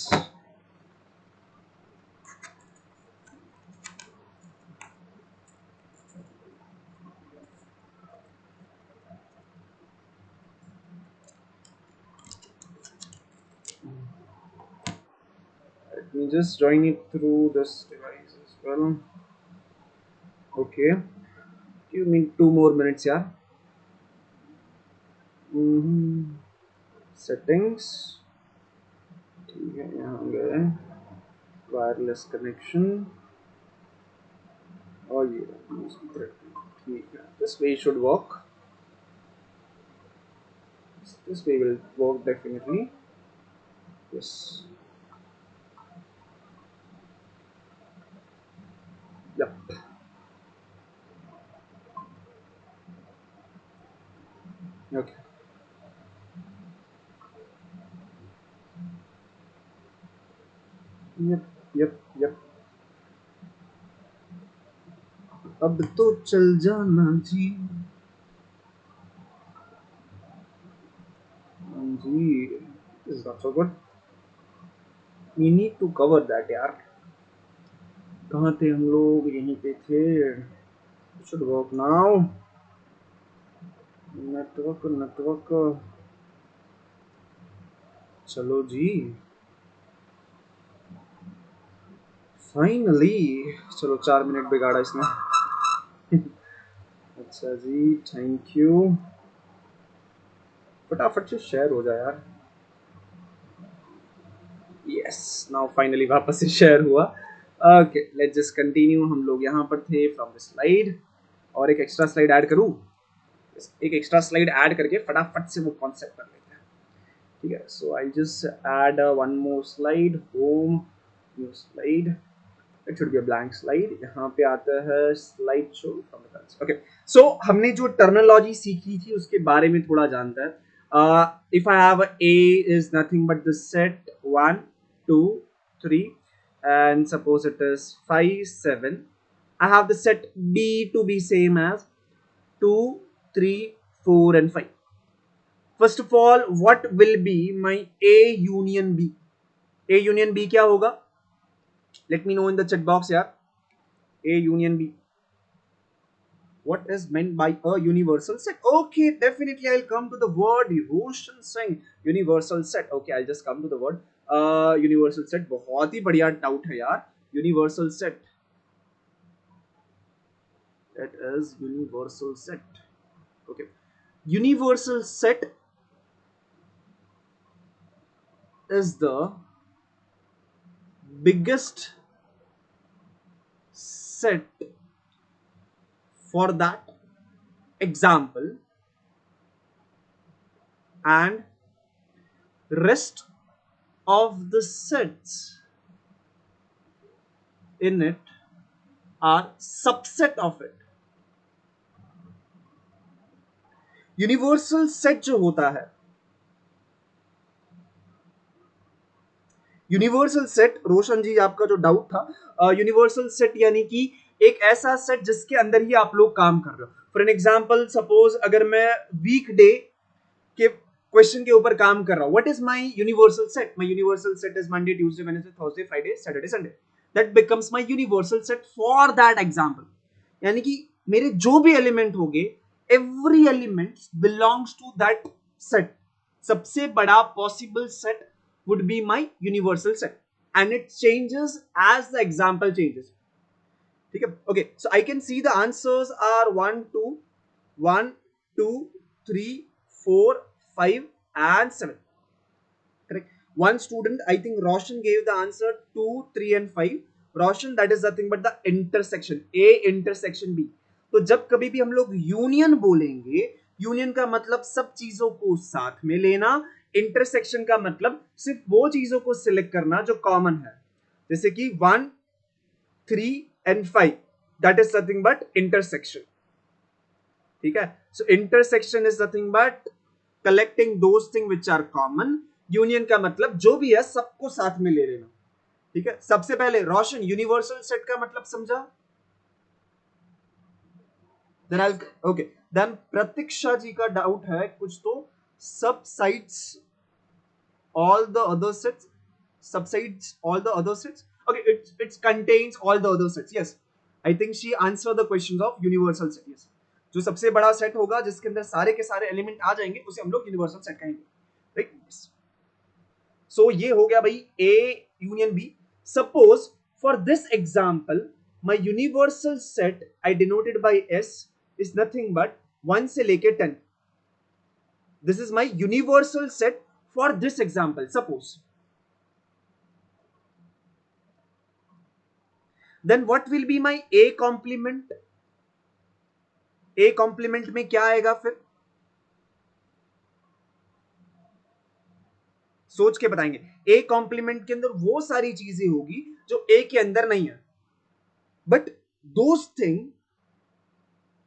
Let me just join it through this device as well. Okay, give me 2 more minutes, yeah. Settings, ठीक है, यहाँ गए वायरलेस कनेक्शन और ये ठीक है. This way should work. This way will work definitely. Yes. Yup. Okay. Yup yup yup. अब तो चल जाना जी. जी, is not so good. We need to cover that यार. कहाँ थे हम लोग? यहीं पे थे. Should work now. Network network. चलो जी, फाइनली. चलो 4 मिनट बिगाड़ा इसने. अच्छा जी, थैंक यू. फटाफट से शेयर हो जाए यार. यस, नाउ फाइनली वापस से शेयर हुआ. Okay, let's just continue. हम लोग यहाँ पर थे फ्रॉम द स्लाइड. और एक एक्स्ट्रा स्लाइड ऐड करूँ? एक एक्स्ट्रा स्लाइड ऐड करके फटाफट से वो कॉन्सेप्ट कर लेते हैं. ठीक है, so I just add one more slide. Home, new slide. It should be a blank slide. यहाँ पे आता है slide show from the front. Okay, so हमने जो टर्मिनोलॉजी सीखी थी उसके बारे में थोड़ा जानता है. if I have a is nothing but the set 1, 2, 3 and suppose it is 5, 7. I have the set B to be same as 2, 3, 4 and 5. First of all, what will be my A union B? A union B क्या होगा? Let me know in the chat box यार. A union B. What is meant by a universal set? Okay, definitely I'll come to the word. Roshan Singh, universal set. Okay, I'll just come to the word. Universal set. बहुत ही बढ़िया doubt है यार. Universal set. That is universal set. Okay. Universal set is the biggest set for that example and rest of the sets in it are subset of it. Universal set जो होता है, universal set, रोशन जी आपका जो doubt था, universal set यानी कि एक ऐसा सेट जिसके अंदर ही आप लोग काम कर रहे हो. फॉर एन एग्जांपल, सपोज अगर मैं वीक डे के क्वेश्चन के ऊपर काम कर रहा हूं, what is my universal set? My universal set is Monday, Tuesday, Wednesday, Thursday, Friday, Saturday, Sunday. That becomes my universal set for that example. यानी कि मेरे जो भी एलिमेंट होंगे, every element belongs to that set. सबसे बड़ा possible set would be my universal set and it changes as the example changes. ठीक है? Okay, so I can see the answers are 1 2 3 4 5 and 7. Correct. One student, I think Roshan, gave the answer 2 3 and 5. Roshan, that is nothing but the intersection, A intersection B. तो जब कभी भी हम लोग union बोलेंगे, union का मतलब सब चीजों को साथ में लेना, इंटरसेक्शन का मतलब सिर्फ वो चीजों को सिलेक्ट करना जो कॉमन है. जैसे कि 1 3 and 5, that is nothing but intersection. ठीक है? So intersection is nothing but collecting those thing which are common. Union का मतलब जो भी है सबको साथ में ले लेना. ठीक है? सबसे पहले रोशन, यूनिवर्सल सेट का मतलब समझा? ओके, देन प्रतीक्षा जी का डाउट है कुछ, तो subsides all the other sets, subsides all the other sets. Okay, it contains all the other sets. Yes, I think she answered the questions of universal set. Yes, जो सबसे बड़ा set होगा जिसके अंदर सारे के सारे एलिमेंट आ जाएंगे उसे हम लोग यूनिवर्सल सेट कहेंगे. राइट? सो ये हो गया भाई A union B. Suppose for this example my universal set I denoted by S is nothing but 1 से लेके 10. This is my universal set for this example. Suppose. Then what will be my A complement? A complement में क्या आएगा फिर? सोच के बताएंगे. A complement के अंदर वो सारी चीजें होगी जो A के अंदर नहीं है. But those things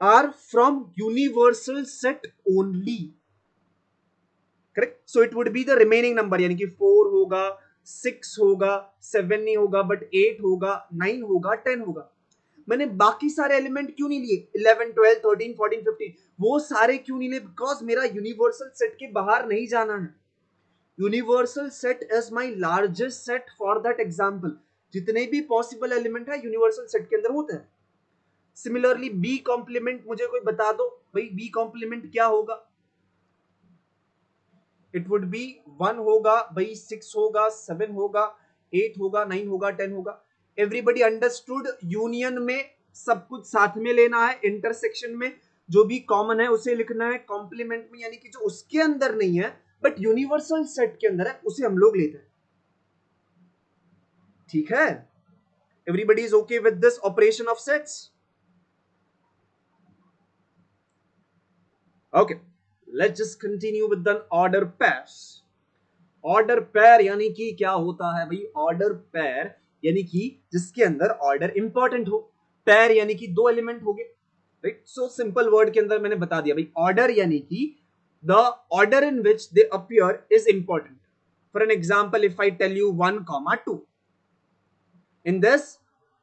are from universal set only. Correct? So it would be the remaining number, यानी कि 4 होगा, 6 होगा, 7 नहीं होगा बट 8 होगा, 9 होगा, 10 होगा. मैंने बाकी सारे एलिमेंट क्यों नहीं लिए? 11 12 13 14 15 वो सारे क्यों नहीं लिए? बिकॉज मेरा यूनिवर्सल सेट के बाहर नहीं जाना है. Universal set is my largest set for that example. जितने भी पॉसिबल एलिमेंट है यूनिवर्सल सेट के अंदर होते हैं. सिमिलरली बी कॉम्प्लीमेंट मुझे कोई बता दो भाई, बी कॉम्प्लीमेंट क्या होगा? इट वुड बी 1 होगा भाई, 6 होगा, 7 होगा, 8 होगा, 9 होगा, 10 होगा. Everybody understood? यूनियन में सब कुछ साथ में लेना है, इंटरसेक्शन में जो भी कॉमन है उसे लिखना है, कॉम्प्लीमेंट में यानी कि जो उसके अंदर नहीं है बट यूनिवर्सल सेट के अंदर है उसे हम लोग लेते हैं. ठीक है? Everybody is okay with this operation of sets? Okay, let's just continue with the order pairs. Order pair यानी कि क्या होता है भाई? ऑर्डर पेयर यानी कि जिसके अंदर ऑर्डर इंपॉर्टेंट हो. पेयर यानी कि दो एलिमेंट हो गए. राइट? सो सिंपल वर्ड के अंदर मैंने बता दिया भाई, ऑर्डर यानी कि the order in which they appear is important. For an example, if I tell you 1, 2, in this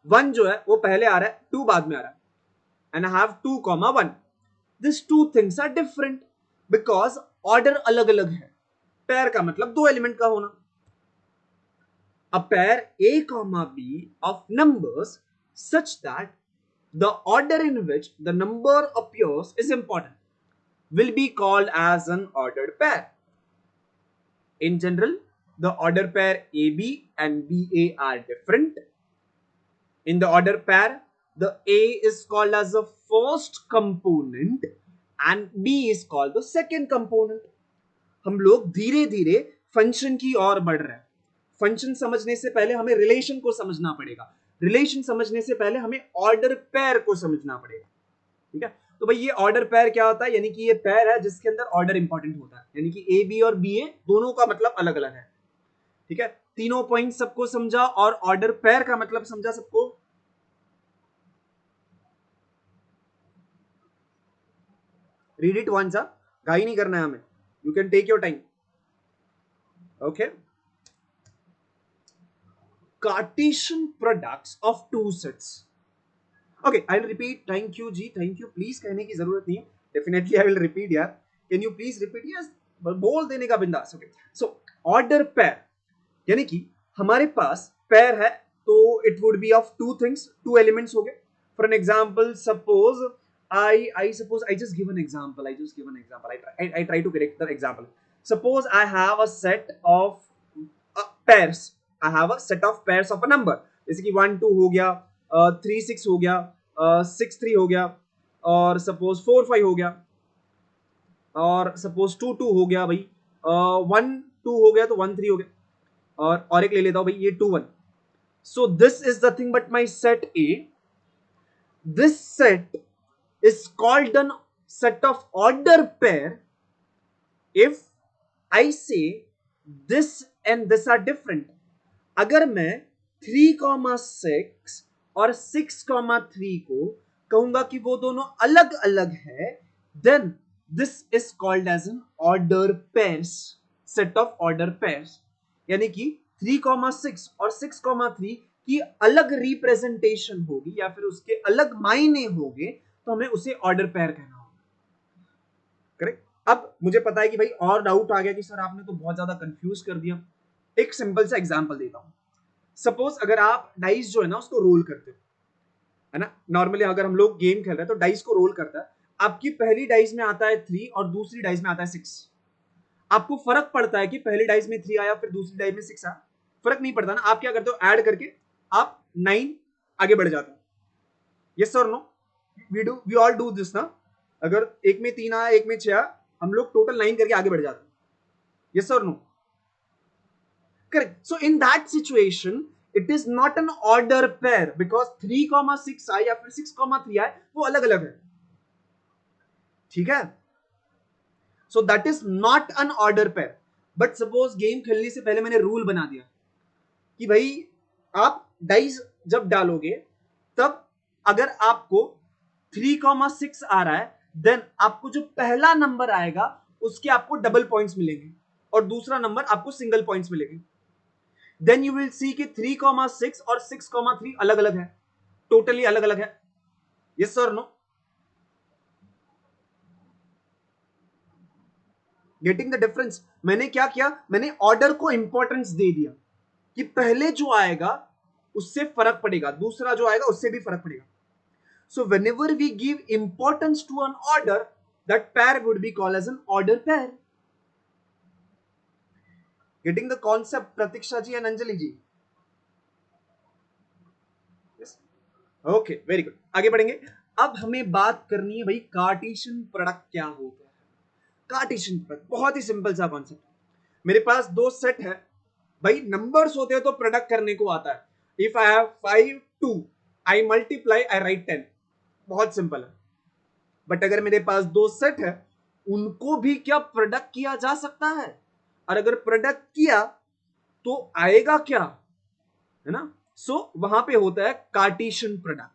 1 जो है वो पहले आ रहा है, 2 बाद में आ रहा है, and I have 2, 1. This two things are different because order अलग अलग है. पेयर का मतलब दो एलिमेंट का होना. A pair A comma B of numbers such that the order in which the number appears is important will be called as an ordered pair. In general, the order pair AB and BA are different. In the order pair, the A is called as the first component and B is called the second component. हम लोग धीरे धीरे function की ओर बढ़ रहे हैं. Function समझने से पहले हमें रिलेशन को समझना पड़ेगा. रिलेशन समझने से पहले हमें ऑर्डर पेयर को समझना पड़ेगा. ठीक है, तो भाई ये ऑर्डर पेयर क्या होता है, यानी कि ये पेयर है जिसके अंदर ऑर्डर इंपॉर्टेंट होता है, यानी कि ए बी और बी ए दोनों का मतलब अलग अलग है. ठीक है, तीनों पॉइंट सबको समझा और ऑर्डर पेयर का मतलब समझा सबको. रीड इट वंस, गाई नहीं करना है हमें. You can take your time. Okay. Cartesian products of two sets. Okay, I'll repeat. Thank you जी, thank you. Please कहने की जरूरत नहीं है. Definitely I will repeat यार. Can you please repeat? Yes, बोल देने का बिंदास. Okay. So order pair यानी कि हमारे पास pair है तो it would be of two things, two elements हो गए. For an example, suppose I suppose I just give an example. I try to correct the example. Suppose I have a set of pairs. I have a set of pairs of a number. जैसे कि 1 2 हो गया, 3 6 हो गया, 6 3 हो गया, और suppose 4 5 हो गया, और सपोज 2 2 हो गया भाई, 1 2 हो गया तो 1 3 हो गया, और एक ले लेता हूं भाई, ये 2 1. So this is the thing but my set A. This set is called an set of order pair if I say this and this are different. अगर मैं 3,6 और 6,3 को कहूंगा कि वो दोनों अलग अलग है, then this is called as an order pairs, set of order pairs. यानी कि 3,6 और 6,3 की अलग रिप्रेजेंटेशन होगी या फिर उसके अलग मायने होंगे, तो हमें उसे ऑर्डर पेयर कहना होगा. करेक्ट. अब मुझे पता है कि भाई और डाउट आ गया कि सर आपने तो बहुत ज्यादा कंफ्यूज कर दिया. एक सिंपल सा एग्जांपल देता हूं. सपोज अगर आप डाइस जो है ना उसको रोल करते हो, है ना, नॉर्मली अगर हम लोग गेम खेल रहे हैं तो डाइस को रोल करता है. आपकी पहली डाइस में आता है 3 और दूसरी डाइस में आता है 6. आपको फर्क पड़ता है कि पहली डाइस में 3 आया फिर दूसरी डाइस में 6 आया? फर्क नहीं पड़ता ना. आप क्या करते हो, ऐड करके आप 9 आगे बढ़ जाते हो. यस और no? We all do this ना. अगर एक में 3 आया एक में 6 आया, हम लोग टोटल 9 करके आगे बढ़ जाते हैं. यस और no? Correct. So in that situation, it is not an order pair because 3,6 आए या फिर 6,3 आए, वो अलग अलग है. ठीक है. So that is not an order pair. But suppose game खेलने से पहले मैंने रूल बना दिया कि भाई आप डाइस जब डालोगे तब अगर आपको 3,6 आ रहा है, देन आपको जो पहला नंबर आएगा उसके आपको डबल पॉइंट्स मिलेंगे और दूसरा नंबर आपको सिंगल पॉइंट्स मिलेंगे. देन यू विल सी कि 3,6 और 6,3 अलग अलग है, टोटली अलग अलग है. यस और नो? Getting the difference? मैंने क्या किया, मैंने ऑर्डर को इंपॉर्टेंस दे दिया कि पहले जो आएगा उससे फर्क पड़ेगा, दूसरा जो आएगा उससे भी फर्क पड़ेगा. So whenever we give importance to an order, that pair would be called as an order pair. Getting the concept Pratiksha ji and Anjali ji? Okay, very good. आगे बढ़ेंगे. अब हमें बात करनी है भाई कार्टेशियन प्रोडक्ट क्या होता है. कार्टेशियन प्रोडक्ट बहुत ही सिंपल सा कॉन्सेप्ट. मेरे पास दो सेट है भाई, नंबर्स होते हैं तो प्रोडक्ट करने को आता है. If I have 5 2 I multiply I right 10. बहुत सिंपल है. बट अगर मेरे पास दो सेट है, उनको भी क्या प्रोडक्ट किया जा सकता है? और अगर प्रोडक्ट किया तो आएगा क्या, है ना? सो वहां पे होता है Cartesian product.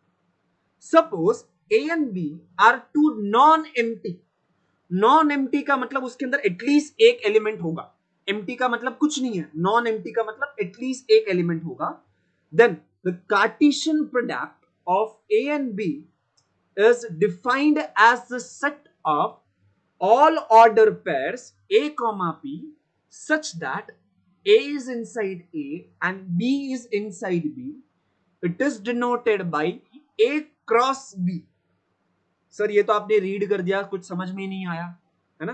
Suppose A and B are two non empty. Non empty का मतलब उसके अंदर एटलीस्ट एक एलिमेंट होगा. एम्प्टी का मतलब कुछ नहीं है, नॉन एम्प्टी का मतलब एटलीस्ट एक एलिमेंट होगा. Then the Cartesian product of A and B is defined as the set of all order pairs A comma B such that A is inside A and B is inside B, it is denoted by A cross B. Sir ये तो आपने read कर दिया, कुछ समझ में ही नहीं आया है ना,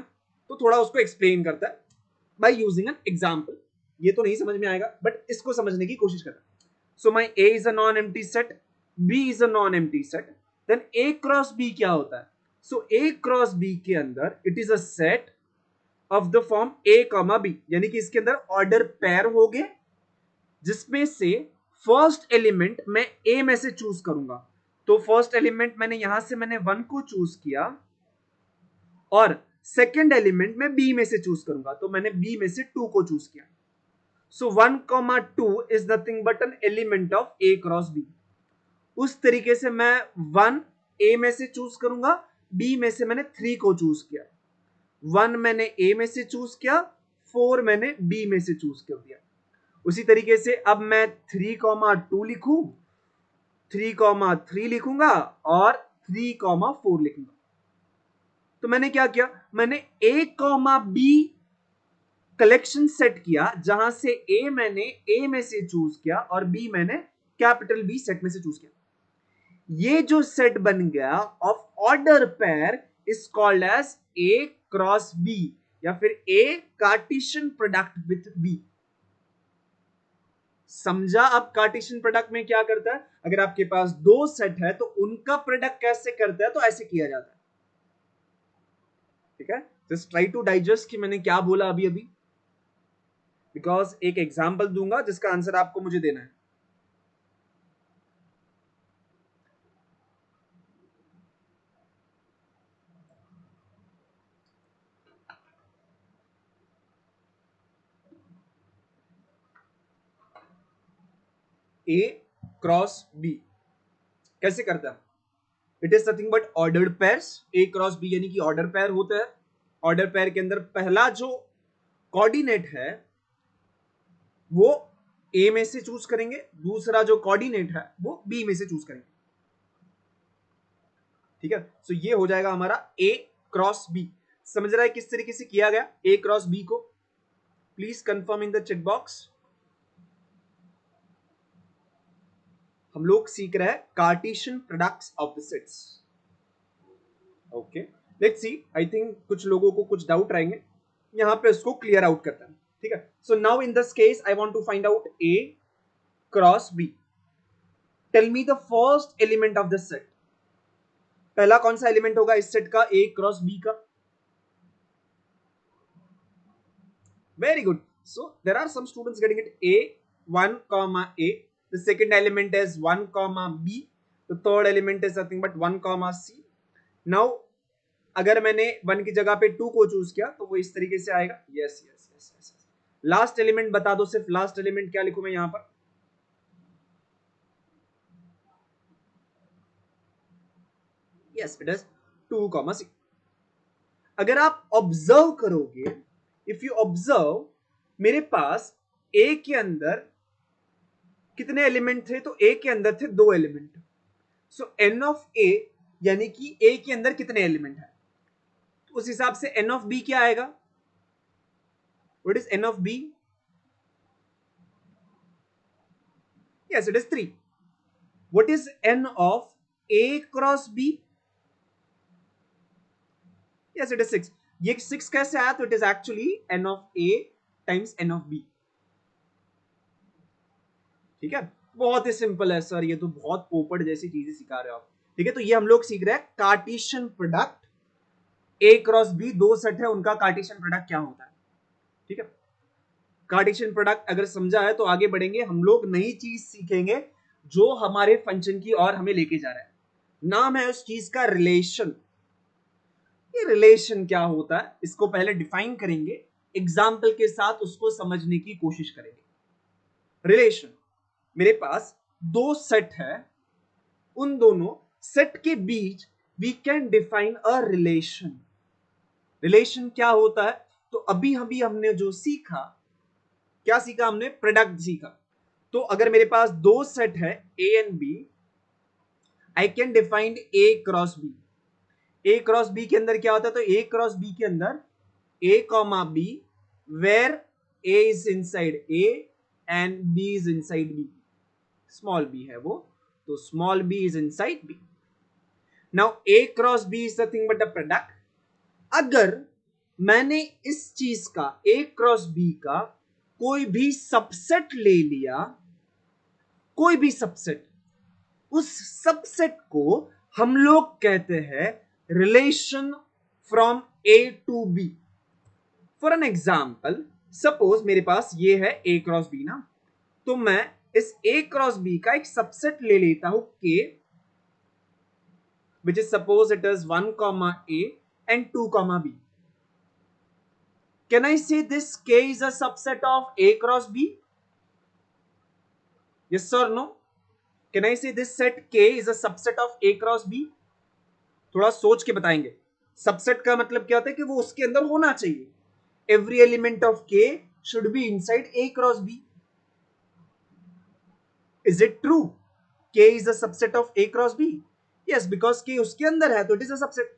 तो थोड़ा उसको एक्सप्लेन करता है बाय यूजिंग एन एग्जांपल. ये तो नहीं समझ में आएगा बट इसको समझने की कोशिश करता है. So my A is a non empty set, B is a non empty set, then A cross B क्या होता है? सो A क्रॉस B के अंदर it is a set of the form A comma B, यानी कि इसके अंदर order pair हो गए जिसमें से फर्स्ट एलिमेंट मैं A में से चूज करूंगा. तो फर्स्ट एलिमेंट मैंने यहां से मैंने 1 को चूज किया और सेकेंड एलिमेंट मैं B में से चूज करूंगा, तो मैंने B में से 2 को चूज किया. सो 1,2 is nothing but N element of A cross B. उस तरीके से मैं 1 A में से चूज करूंगा, B में से मैंने 3 को चूज किया, 1 मैंने A में से चूज किया, 4 मैंने B में से चूज कर दिया. उसी तरीके से अब मैं 3,2 लिखूं, 3,3 लिखूंगा और 3,4 लिखूंगा. तो मैंने क्या किया, मैंने A, B कलेक्शन सेट किया जहां से A मैंने A में से चूज किया और B मैंने कैपिटल B सेट में से चूज किया. ये जो सेट बन गया of order pair is called as A cross B या फिर A Cartesian product with B. समझा? अब कार्टेशियन प्रोडक्ट में क्या करता है, अगर आपके पास दो सेट है तो उनका प्रोडक्ट कैसे करता है, तो ऐसे किया जाता है. ठीक है, जस्ट ट्राई टू डाइजेस्ट कि मैंने क्या बोला अभी अभी, बिकॉज एक एग्जांपल दूंगा जिसका आंसर आपको मुझे देना है. A क्रॉस B कैसे करता है? It is nothing but ordered pairs. A cross B यानी कि ऑर्डर पेयर होता है. ऑर्डर पेयर के अंदर पहला जो कोऑर्डिनेट है वो A में से चूज करेंगे, दूसरा जो कोऑर्डिनेट है वो B में से चूज करेंगे. ठीक है, सो ये हो जाएगा हमारा A क्रॉस B. समझ रहा है किस तरीके से किया गया A क्रॉस B को? Please confirm in the check box. हम लोग सीख रहे हैं Cartesian products of the sets. Okay, let's see. I think कुछ लोगों को कुछ डाउट रहेंगे, यहां पे उसको क्लियर आउट करता है. ठीक है, so now in this case I want to find out A cross B. Tell me the first element of this set. पहला कौन सा एलिमेंट होगा इस सेट का A क्रॉस B का? Very good. So there are some students getting it A, 1 comma A. The second element is 1 comma B. The third element is nothing but 1 comma C. Now अगर मैंने 1 की जगह पे 2 को choose किया तो वो इस तरीके से आएगा. Yes yes yes yes. Last element बता दो, सिर्फ लास्ट एलिमेंट क्या लिखूं मैं यहां पर? Yes, it is 2 comma C. अगर आप ऑब्जर्व करोगे, इफ यू ऑब्जर्व, मेरे पास A के अंदर कितने एलिमेंट थे? तो A के अंदर थे 2 element. So N of A यानी कि A के अंदर कितने एलिमेंट है, तो उस हिसाब से N ऑफ B क्या आएगा? What is N of B? Yes, it is 3. What is N of A cross B? Yes, it is 6. ये 6 कैसे आया? तो it is actually N of A times N of B. ठीक है, बहुत ही simple है सर, ये तो बहुत पोपट जैसी चीजें सिखा रहे हो आप. ठीक है, तो ये हम लोग सीख रहे हैं Cartesian product. A cross B दो सेट है, उनका कार्टेशियन प्रोडक्ट क्या होता है. ठीक है, कार्टेशियन प्रोडक्ट अगर समझा है तो आगे बढ़ेंगे. हम लोग नई चीज सीखेंगे जो हमारे फंक्शन की और हमें लेके जा रहा है. नाम है उस चीज का रिलेशन. ये रिलेशन क्या होता है इसको पहले डिफाइन करेंगे, एग्जाम्पल के साथ उसको समझने की कोशिश करेंगे. रिलेशन, मेरे पास दो सेट है, उन दोनों सेट के बीच we can define a relation. Relation क्या होता है? तो अभी हमने जो सीखा, क्या सीखा हमने? प्रोडक्ट सीखा. तो अगर मेरे पास दो सेट है A and B, I can define A cross B. A cross B के अंदर क्या होता है, तो ए क्रॉस बी के अंदर A comma B where A is inside A and B is inside B, small B है वो, तो small B is inside B. Now A cross B is nothing but a product. अगर मैंने इस चीज का ए क्रॉस बी का कोई भी सबसेट ले लिया, कोई भी सबसेट, उस सबसेट को हम लोग कहते हैं relation from A to B. For an example, suppose मेरे पास ये है ए क्रॉस बी ना, तो मैं इस ए क्रॉस बी का एक सबसेट ले लेता हूं के, which is suppose it is 1 comma a and 2 comma b. Can I say this k is a subset of a cross b? Yes or no? Can I say this set k is a subset of a cross b? थोड़ा सोच के बताएंगे. Subset का मतलब क्या होता है कि वो उसके अंदर होना चाहिए. Every element of k should be inside a cross b. Is it true? K is a subset of a cross b. Yes, because k उसके अंदर है तो it is a subset.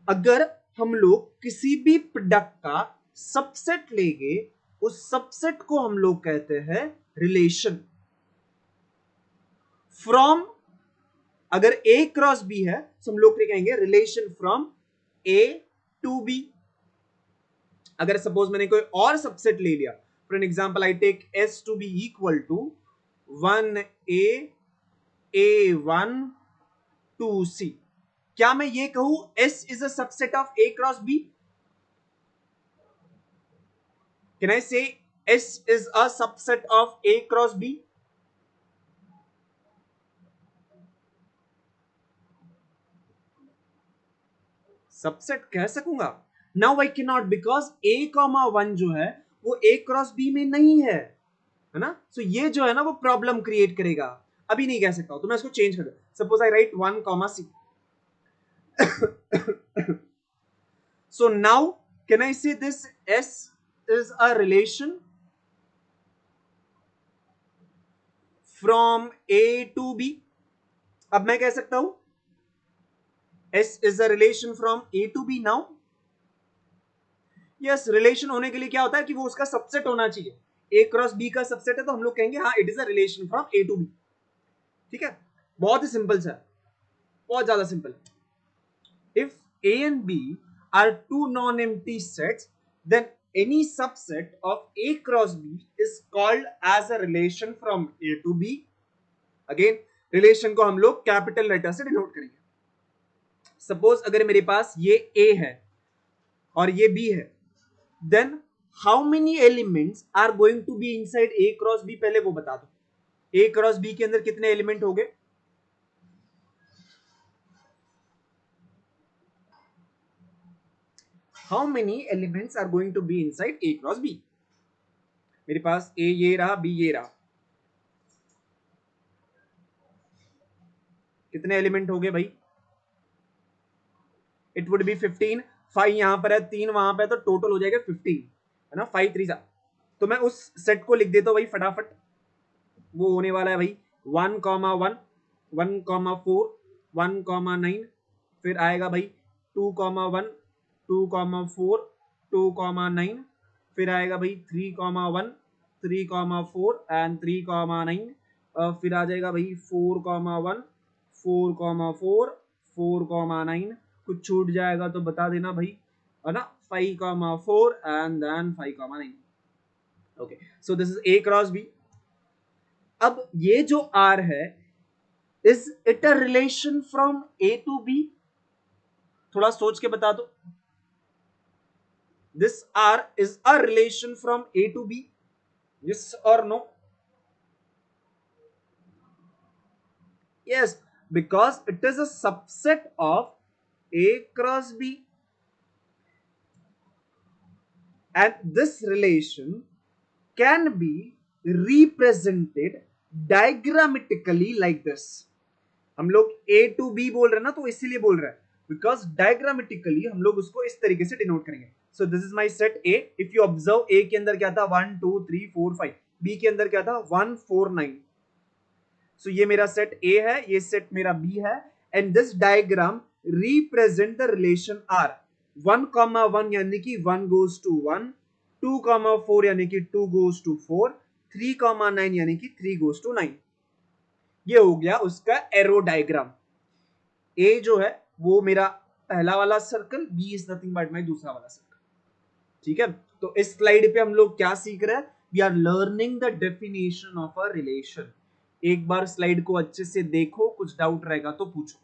अगर हम लोग किसी भी प्रोडक्ट का सबसेट लेंगे, उस सबसेट को हम लोग कहते हैं रिलेशन फ्रॉम. अगर ए क्रॉस बी है तो हम लोग कहेंगे relation from A to B. अगर सपोज मैंने कोई और सबसेट ले लिया, for an example I take S to be equal to 1a 1 2c, क्या मैं ये कहूं S is a subset of A cross B? Can I say S is a subset of A cross B? Subset कह सकूंगा? Now I can not, because A, 1 जो है वो A cross B में नहीं है ना. सो ये जो है ना वो प्रॉब्लम क्रिएट करेगा. अभी नहीं कह सकता हूं, तो मैं इसको चेंज कर दूं. Suppose I write 1 C. So now can I say this S is a relation from A to B? अब मैं कह सकता हूं S is a relation from A to B now. Yes, relation होने के लिए क्या होता है कि वो उसका सबसेट होना चाहिए. A क्रॉस B का सबसेट है तो हम लोग कहेंगे हाँ it is a relation from A to B. ठीक है, बहुत ही सिंपल सा, बहुत ज्यादा simple. If A and B are two non-empty sets, then any subset of A cross B is called as a relation from A to B. Again, relation को हम लोग capital letter से डिनोट करेंगे. Suppose अगर मेरे पास ये A है और ये B है, then how many elements are going to be inside A cross B? पहले वो बता दो. A cross B के अंदर कितने एलिमेंट हो गए? How many elements are going to be inside A cross B? मेरे पास A ये रहा, B ये रहा. कितने एलिमेंट हो गए भाई? It would be 15. 5 यहां पर है, 3 वहां पर है, तो टोटल हो जाएगा 15 है ना. 5 3 तो मैं उस सेट को लिख देता हूं भाई फटाफट. वो होने वाला है भाई 1 1 1 4 1 9, फिर आएगा भाई 2 1 2 4 2 9, फिर आएगा भाई 3 1 3 4 एंड 3 9, फिर आ जाएगा भाई 4 1 4 4 4 9. कुछ छूट जाएगा तो बता देना भाई, है ना. 5 4 and then 5 9. Okay, so this is A cross B. अब ये जो R है, is it a relation from A to B? थोड़ा सोच के बता दो. This R is a relation from A to B? Yes or no? Yes, because it is a subset of A cross B, and this relation can be represented diagrammatically like this. हम लोग A to B बोल रहे हैं ना, तो इसीलिए बोल रहे हैं because diagrammatically हम लोग उसको इस तरीके से डिनोट करेंगे. So this is my set A. If you observe, A के अंदर क्या था 1 2 3 4 5, B के अंदर क्या था 1 4 9. So ये मेरा सेट A है, ये सेट मेरा B है, and this diagram represent the relation R. 1,1 यानी कि 1 goes to 1, 2,4 यानी कि 2 goes to 4, 3,9 यानी कि 3 goes to 9। ये हो गया उसका एरो डायग्राम। ए जो है वो मेरा पहला वाला circle, B is nothing but my दूसरा वाला सर्कल। ठीक है, तो इस स्लाइड पे हम लोग क्या सीख रहे हैं? We are learning the definition of a relation. एक बार स्लाइड को अच्छे से देखो, कुछ डाउट रहेगा तो पूछो।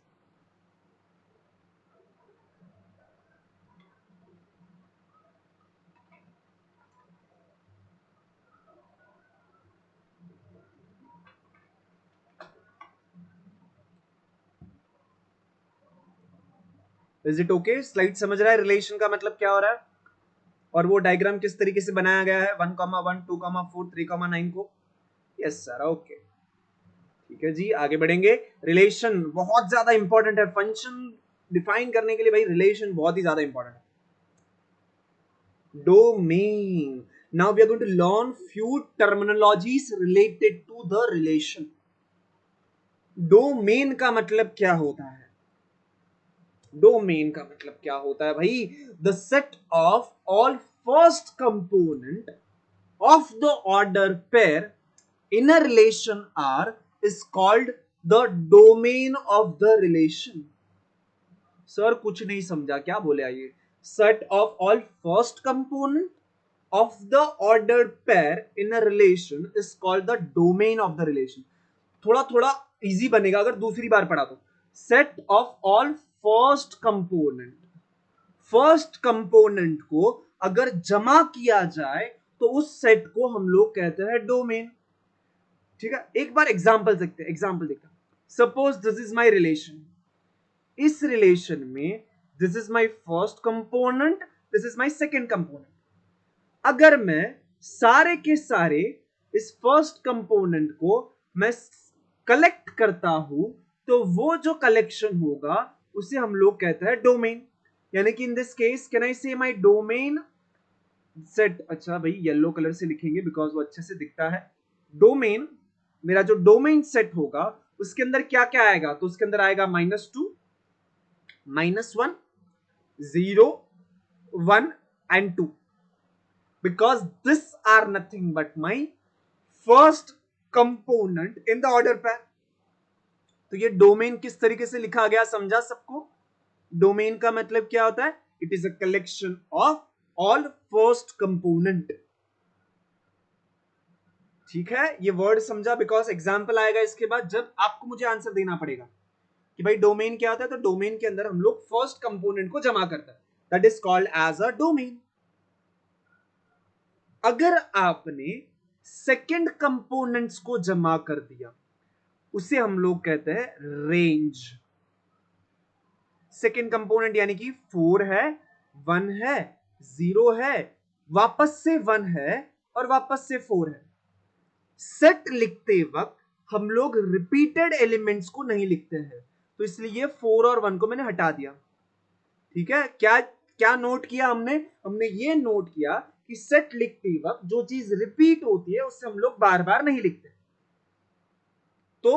Is it okay? स्लाइड समझ रहा है रिलेशन का मतलब क्या हो रहा है और वो डायग्राम किस तरीके से बनाया गया है 1,1, 2,4, 3,9 को? Yes sir, okay. ठीक है जी, आगे बढ़ेंगे। रिलेशन बहुत ज्यादा इंपॉर्टेंट है। फंक्शन डिफाइन करने के लिए भाई रिलेशन बहुत ही ज्यादा इंपॉर्टेंट है। Domain. Now we are going to learn few terminologies related to the relation. Domain का मतलब क्या होता है? Domain का मतलब क्या होता है भाई? The set of all first component of the order pair in a relation R is called the domain of the relation. Sir कुछ नहीं समझा, क्या बोले आइए? Set of all first component of the ordered pair in a relation is called the domain of the relation. थोड़ा थोड़ा easy बनेगा अगर दूसरी बार पढ़ा तो। Set of all first component को अगर जमा किया जाए तो उस सेट को हम लोग कहते हैं डोमेन। ठीक है, एक बार एग्जांपल देखते हैं। Suppose this is my relation. इस रिलेशन में this is my first component, this is my second component. अगर मैं सारे के सारे इस फर्स्ट कंपोनेंट को मैं कलेक्ट करता हूं तो वो जो कलेक्शन होगा उसे हम लोग कहते हैं डोमेन। यानी कि इन दिस केस कैन आई से माय डोमेन सेट। अच्छा भाई येलो कलर से लिखेंगे बिकॉज वो अच्छे से दिखता है। डोमेन, मेरा जो डोमेन सेट होगा उसके अंदर क्या क्या आएगा? तो उसके अंदर आएगा -2, -1, 0, 1 and 2, because these are nothing but my first component in the order pair. तो ये डोमेन किस तरीके से लिखा गया समझा सबको? डोमेन का मतलब क्या होता है? It is a collection of all first component. ठीक है, ये वर्ड समझा? बिकॉज एग्जाम्पल आएगा इसके बाद जब आपको मुझे आंसर देना पड़ेगा कि भाई डोमेन क्या होता है। तो डोमेन के अंदर हम लोग फर्स्ट कंपोनेंट को जमा करते हैं, that is called as a domain. अगर आपने सेकेंड कंपोनेंट्स को जमा कर दिया उसे हम लोग कहते हैं रेंज। सेकेंड कंपोनेंट यानी कि 4 है, 1 है, 0 है, वापस से 1 है और वापस से 4 है। सेट लिखते वक्त हम लोग रिपीटेड एलिमेंट्स को नहीं लिखते हैं, तो इसलिए 4 और 1 को मैंने हटा दिया। ठीक है, क्या क्या नोट किया हमने ये नोट किया कि सेट लिखते वक्त जो चीज रिपीट होती है उससे हम लोग बार बार नहीं लिखते। तो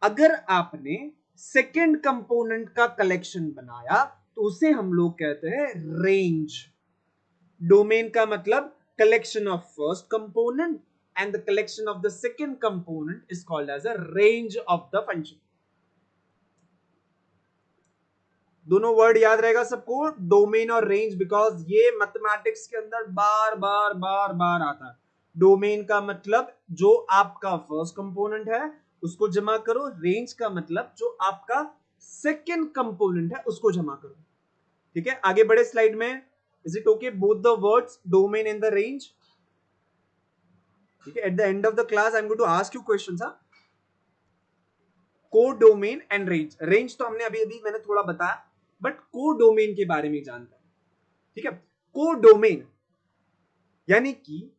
अगर आपने सेकेंड कंपोनेंट का कलेक्शन बनाया तो उसे हम लोग कहते हैं रेंज। डोमेन का मतलब collection of first component and the collection of the second component is called as a range of the function. दोनों वर्ड याद रहेगा सबको, डोमेन और रेंज, बिकॉज ये मैथमेटिक्स के अंदर बार बार बार बार आता है। डोमेन का मतलब जो आपका फर्स्ट कंपोनेंट है उसको जमा करो, रेंज का मतलब जो आपका सेकेंड कंपोनेंट है उसको जमा करो। ठीक है, आगे बढ़े स्लाइड में। Is it okay both the words domain and the range? ठीक है, at the end of the class I am going to ask you questions. Codomain and range. Range तो हमने अभी अभी मैंने थोड़ा बताया, बट कोडोमेन के बारे में जानता है। ठीक है, कोडोमेन यानी कि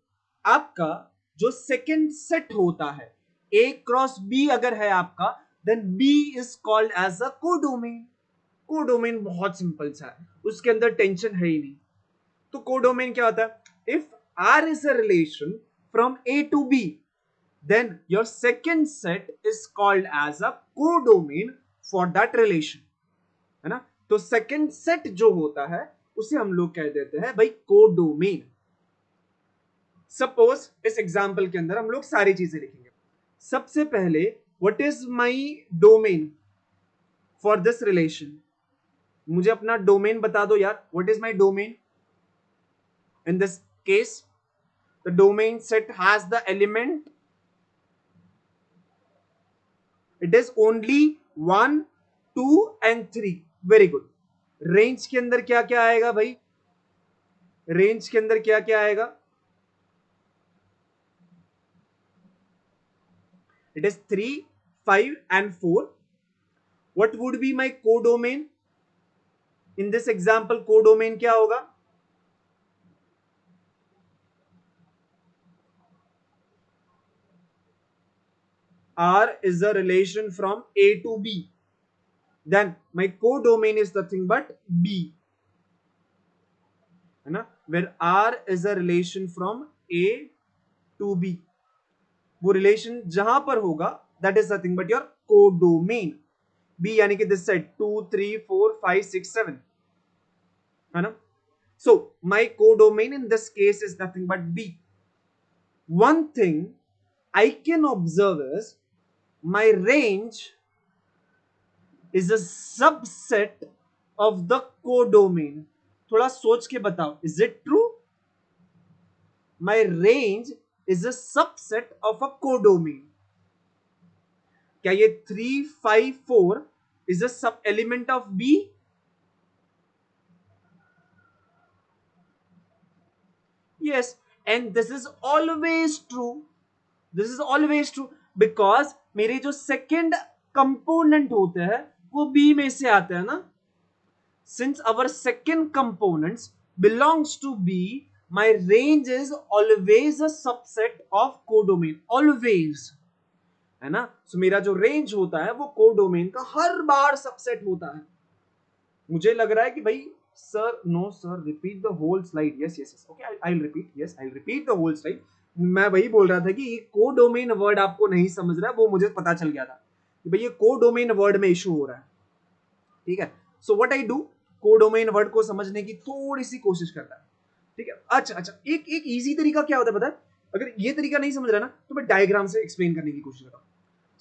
आपका जो सेकेंड सेट होता है ए क्रॉस बी अगर है आपका, then B is called as a codomain. Codomain बहुत सिंपल सा है, उसके अंदर टेंशन है ही नहीं। तो कोडोमेन क्या होता है? If R is a relation from A to B, then your second set is called as a codomain for that relation, है ना? तो सेकंड सेट जो होता है उसे हम लोग कह देते हैं भाई कोडोमेन। सपोज इस एग्जांपल के अंदर हम लोग सारी चीजें लिखेंगे। सबसे पहले what is my domain for this relation, मुझे अपना डोमेन बता दो यार, what is my domain in this case. The domain set has the element, it is only 1 2 and 3। Very good. Range के अंदर क्या क्या आएगा भाई, रेंज के अंदर क्या क्या आएगा, it is 3 5 and 4। what would be my codomain in this example, codomain क्या होगा, R is a relation from A to B, then my codomain is nothing but B, है ना, where R is a relation from A to B, वो relation जहां पर होगा that is nothing but your codomain। B यानी कि this side 2 3 4 5 6 7, है ना। So my codomain in this case is nothing but B। One thing I can observe is my range is a subset of the codomain। थोड़ा सोच के बताओ, is it true? My range is a subset of a codomain। क्या ये 3 5 4 is a sub element of B? Yes, and this is always true, this is always true because मेरे जो second component होते हैं वो बी में से आते हैं ना। Since our second components belongs to B, my range is always a subset of codomain, always, है ना। so मेरा जो रेंज होता है वो कोडोमेन का हर बार सबसेट होता है। मुझे लग रहा है कि भाई sir, no sir, repeat the whole slide. Yes yes yes, okay, I will repeat, yes I will repeat the whole slide. मैं वही बोल रहा था कि ये कोडोमेन वर्ड आपको नहीं समझ रहा है, वो मुझे पता चल गया था कि भाई ये कोडोमेन वर्ड में इशू हो रहा है, ठीक है। So what I do, codomain word को समझने की थोड़ी सी कोशिश करता है, ठीक है। अच्छा अच्छा, एक एक इजी तरीका क्या होता है पता है, अगर ये तरीका नहीं समझ रहा ना तो मैं डायग्राम से एक्सप्लेन करने की कोशिश करता हूँ।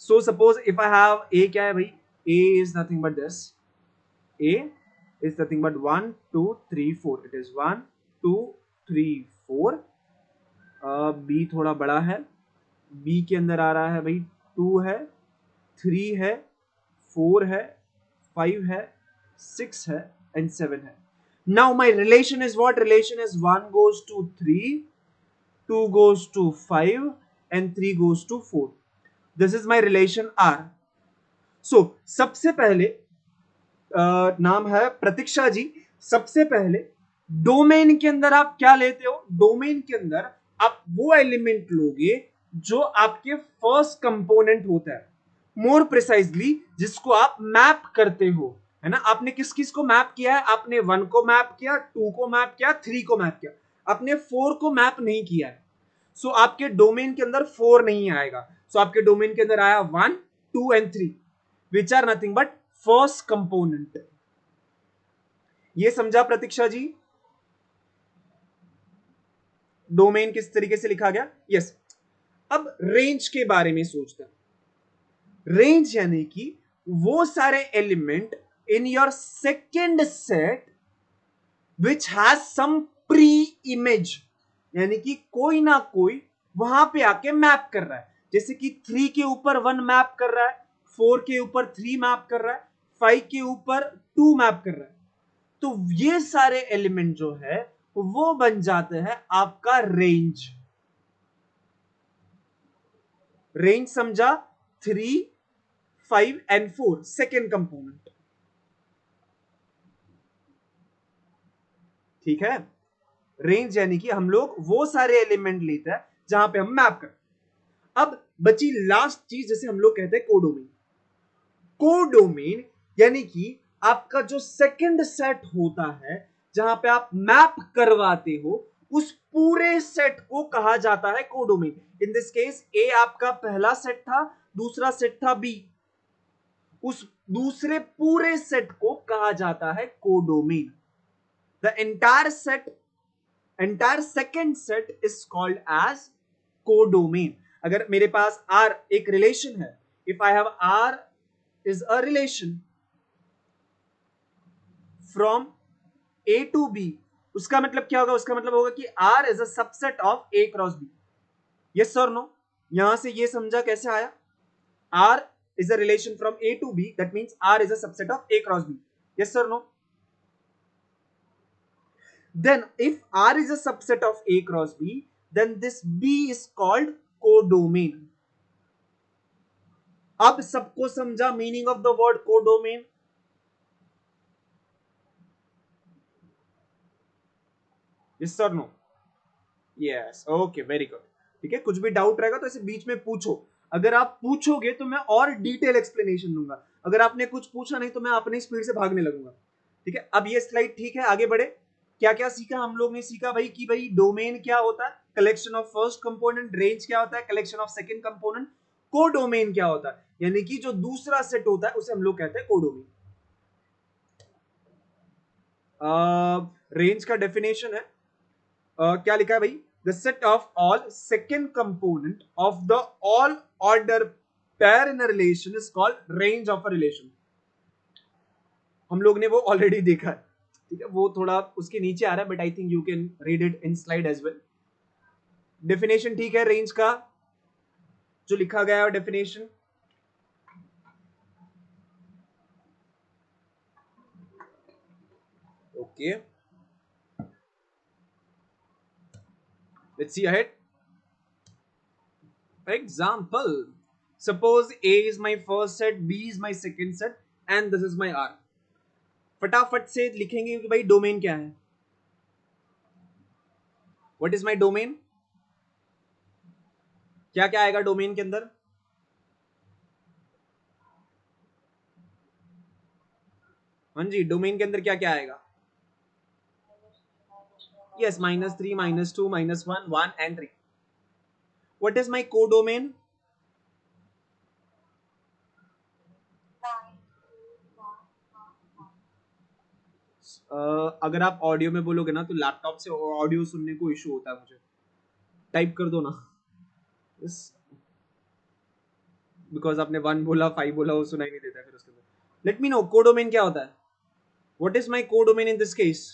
So suppose if I have A, क्या है भाई, A is nothing but this, A is nothing but 1 2 3 4, it is 1 2 3 4। B थोड़ा बड़ा है, बी के अंदर आ रहा है भाई 2 है, 3 है, 4 है, 5 है, 6 है and 7 है। Now my relation is what? Relation is 1 goes to 3, 2 goes to 5 and 3 goes to 4। This is my relation R। So सबसे पहले नाम है प्रतीक्षा जी। सबसे पहले डोमेन के अंदर आप क्या लेते हो, डोमेन के अंदर आप वो एलिमेंट लोगे जो आपके फर्स्ट कंपोनेंट होता है, मोर प्रिसाइजली जिसको आप मैप करते हो, है ना। आपने किस किस को मैप किया है, आपने 1 को मैप किया, 2 को मैप किया, 3 को मैप किया, आपने 4 को मैप नहीं किया है। सो आपके डोमेन के अंदर 4 नहीं आएगा। सो आपके डोमेन के अंदर आया 1 2 and 3 which are nothing but first component. ये समझा प्रतीक्षा जी, डोमेन किस तरीके से लिखा गया। यस। अब रेंज के बारे में सोचते हैं। रेंज यानी कि वो सारे element in your second set which has some pre image, यानी कि कोई ना कोई वहां पे आके मैप कर रहा है। जैसे कि 3 के ऊपर 1 मैप कर रहा है, 4 के ऊपर 3 मैप कर रहा है, 5 के ऊपर 2 मैप कर रहा है। तो ये सारे एलिमेंट जो है वो बन जाते हैं आपका रेंज। रेंज समझा, 3 5 एंड 4 सेकेंड कंपोनेंट, ठीक है। रेंज यानी कि हम लोग वो सारे एलिमेंट लेते हैं जहां पे हम मैप कर। अब बची लास्ट चीज जिसे हम लोग कहते हैं कोडोमेन। कोडोमेन यानी कि आपका जो सेकंड सेट होता है जहां पे आप मैप करवाते हो, उस पूरे सेट को कहा जाता है कोडोमेन। इन दिस केस ए आपका पहला सेट था, दूसरा सेट था बी, उस दूसरे पूरे सेट को कहा जाता है codomain. The entire second set is called as codomain. अगर मेरे पास R एक रिलेशन है, if I have R is a relation from A to B, उसका मतलब क्या होगा? उसका मतलब होगा कि R is a subset of A cross B. Yes और नो? यहां से ये समझा कैसे आया? R is a relation from A to B, that means R is a subset of A cross B. Yes or no? Then if R is a subset of A cross B, then this B is called codomain. अब सबको समझा meaning of the word codomain? Yes और नो? Yes, okay, very good. ठीक है, कुछ भी doubt रहेगा तो ऐसे बीच में पूछो. अगर आप पूछोगे तो मैं और डिटेल एक्सप्लेनेशन दूंगा. अगर आपने कुछ पूछा नहीं तो मैं अपनी स्पीड से भागने लगूंगा. ठीक है, अब ये स्लाइड ठीक है, आगे बढ़े. क्या क्या सीखा हम लोग ने? सीखा भाई कि भाई डोमेन क्या होता है, collection of first component. Range क्या होता है, collection of second component. Codomain क्या होता है, यानी कि जो दूसरा सेट होता है उसे हम लोग कहते हैं कोडोमेन. रेंज का डेफिनेशन है, क्या लिखा है भाई? The set of all second component of the all order pair in a relation is called range of a relation. हम लोग ने वो ऑलरेडी देखा है. ठीक है, वो थोड़ा उसके नीचे आ रहा है, but I think you can read it in slide as well. Definition ठीक है रेंज का जो लिखा गया है definition. Okay, let's see ahead. Example, suppose A is my first set, B is my second set and this is my R. फटाफट से लिखेंगे कि भाई डोमेन क्या है. What is my domain? क्या क्या आएगा डोमेन के अंदर? हाँ जी, डोमेन के अंदर क्या क्या आएगा? Yes, -3, -2, -1, 1 and 3. What is my codomain? अगर आप ऑडियो में बोलोगे ना तो लैपटॉप से ऑडियो सुनने को इशू होता है मुझे. टाइप कर दो ना. यस, बिकॉज आपने 1 बोला, 5 बोला, वो सुनाई नहीं देता फिर उसके अंदर. लेट मी नो कोडोमेन क्या होता है. What is my codomain in this case?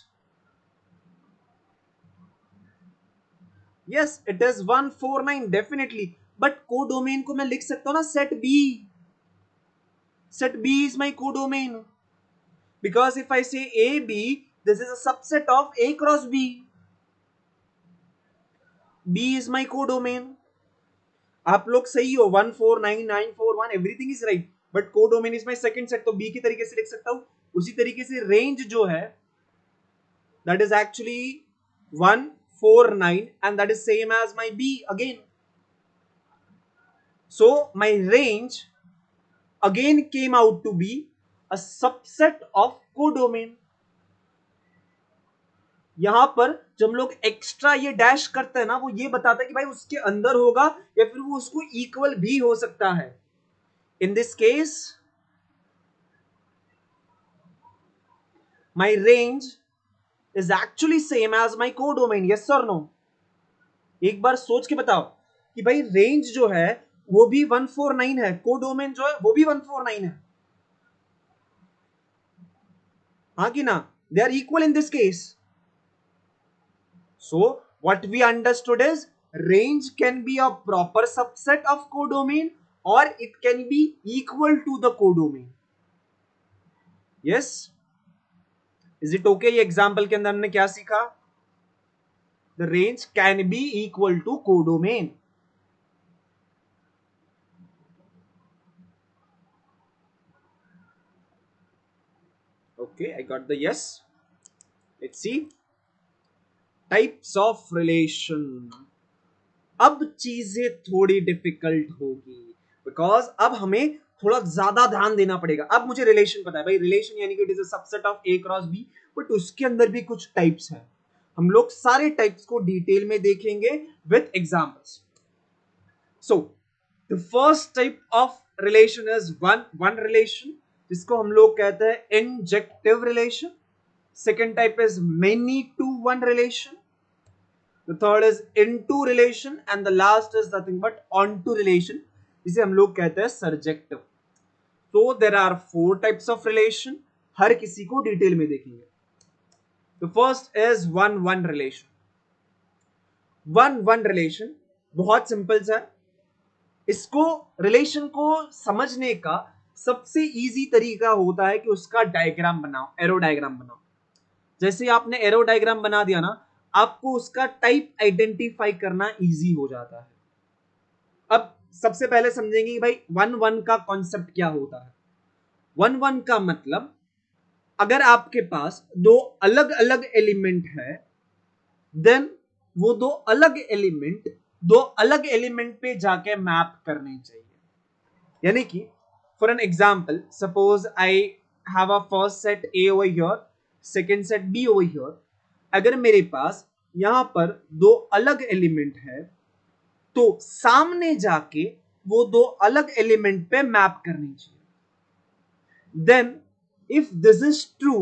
Yes, it is 149 definitely. But codomain को मैं लिख सकता हूं ना set B. Set B is my codomain. Because if I say AB, this is a subset of A cross B. B is my codomain. आप लोग सही हो, 14991 everything is right, but codomain is my second set, तो B की तरीके से लिख सकता हूं. उसी तरीके से रेंज जो है that is actually 149 and that is same as my B again. So my range again came out to be a subset of codomain. यहां पर जब हम लोग एक्स्ट्रा ये डैश करते हैं ना, वो ये बताता है कि भाई उसके अंदर होगा या फिर वो उसको इक्वल भी हो सकता है. In this case my range is actually same as my codomain. Yes और नो? एक बार सोच के बताओ कि भाई रेंज जो है वो भी 149 है, कोडोमेन जो है वो भी 149 है. हाँ कि ना? They are equal in this case. So what we understood is range can be a proper subset of codomain or it can be equal to the codomain. Yes? Is it okay? ये example के अंदर हमने क्या सीखा? The range can be equal to codomain. Okay, I got the yes. Let's see. Types of relation. अब चीजें थोड़ी difficult होगी बिकॉज अब हमें थोड़ा ज्यादा ध्यान देना पड़ेगा. अब मुझे रिलेशन पता है भाई, रिलेशन यानी कि it is a subset of A cross B, but उसके अंदर भी कुछ टाइप्स हैं. हम लोग सारे टाइप्स को डिटेल में देखेंगे with examples. So the first type of relation is one one relation, जिसको हम लोग कहते हैं injective relation. Second type is many to one relation. The third is into relation and the last is nothing but onto relation, जिसे हम लोग कहते हैं surjective. So there are four types of relation. हर किसी को डिटेल में देखेंगे. The first is one one relation. One one relation बहुत सिंपल सा है. इसको रिलेशन को समझने का सबसे इजी तरीका होता है कि उसका डायग्राम बनाओ, एरो डायग्राम बनाओ. जैसे आपने एरो डायग्राम बना दिया ना, आपको उसका टाइप आइडेंटिफाई करना इजी हो जाता है. अब सबसे पहले समझेंगे कि भाई वन वन का कॉन्सेप्ट क्या होता है. वन वन का मतलब, अगर आपके पास दो अलग अलग एलिमेंट है, देन वो दो अलग एलिमेंट पे जाके मैप करने चाहिए. यानी कि for an example, suppose I have a first set A over here, second set B over here. अगर मेरे पास यहां पर दो अलग एलिमेंट है, तो सामने जाके वो दो अलग एलिमेंट पे मैप करनी चाहिए. Then if this is true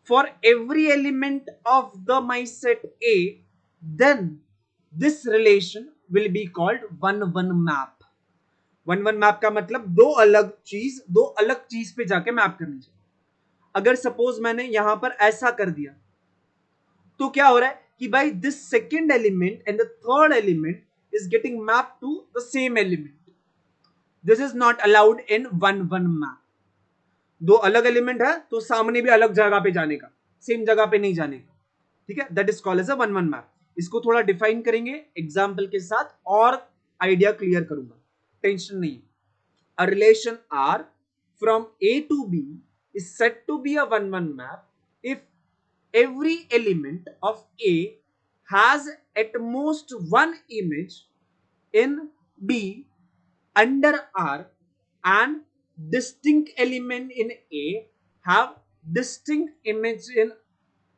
for every element of the my set A, then this relation will be called one one map. One one map का मतलब दो अलग चीज पे जाके मैप करनी चाहिए. अगर सपोज मैंने यहां पर ऐसा कर दिया, तो क्या हो रहा है कि भाई this second element and the third element is getting map to the same element. This is not allowed in one one map. दो अलग एलिमेंट है तो सामने भी अलग जगह पे जाने का, सेम जगह पे नहीं जाने का. ठीक है, that is called as a one one map. इसको थोड़ा डिफाइन करेंगे एग्जाम्पल के साथ और आइडिया क्लियर करूंगा, टेंशन नहीं. A relation R from A to B is said to be a one-one map if every element of A has at most one image in B under R and distinct element in A have distinct image in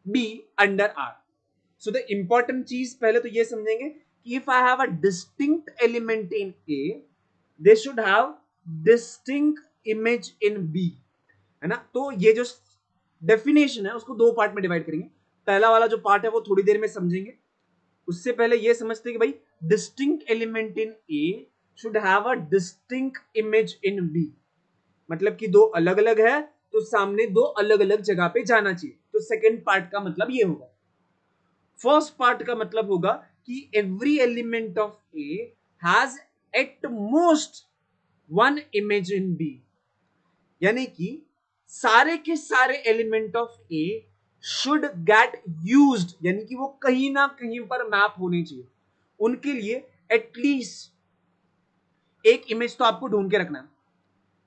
B under R. So the important चीज पहले तो ये समझेंगे कि if I have a distinct element in A, they should have distinct image in B. है ना. तो ये जो डेफिनेशन है उसको दो पार्ट में डिवाइड करेंगे. पहला वाला जो पार्ट है वो थोड़ी देर में समझेंगे. उससे पहले ये समझते हैं कि भाई distinct element in A should have a distinct image in B. मतलब कि दो अलग अलग है तो सामने दो अलग अलग जगह पे जाना चाहिए. तो सेकेंड पार्ट का मतलब ये होगा. फर्स्ट पार्ट का मतलब होगा कि every element of A has at most one image in B. यानी कि सारे के सारे element of A should get used, यानी कि वो कहीं ना कहीं पर मैप होने चाहिए. उनके लिए एटलीस्ट एक इमेज तो आपको ढूंढ के रखना है.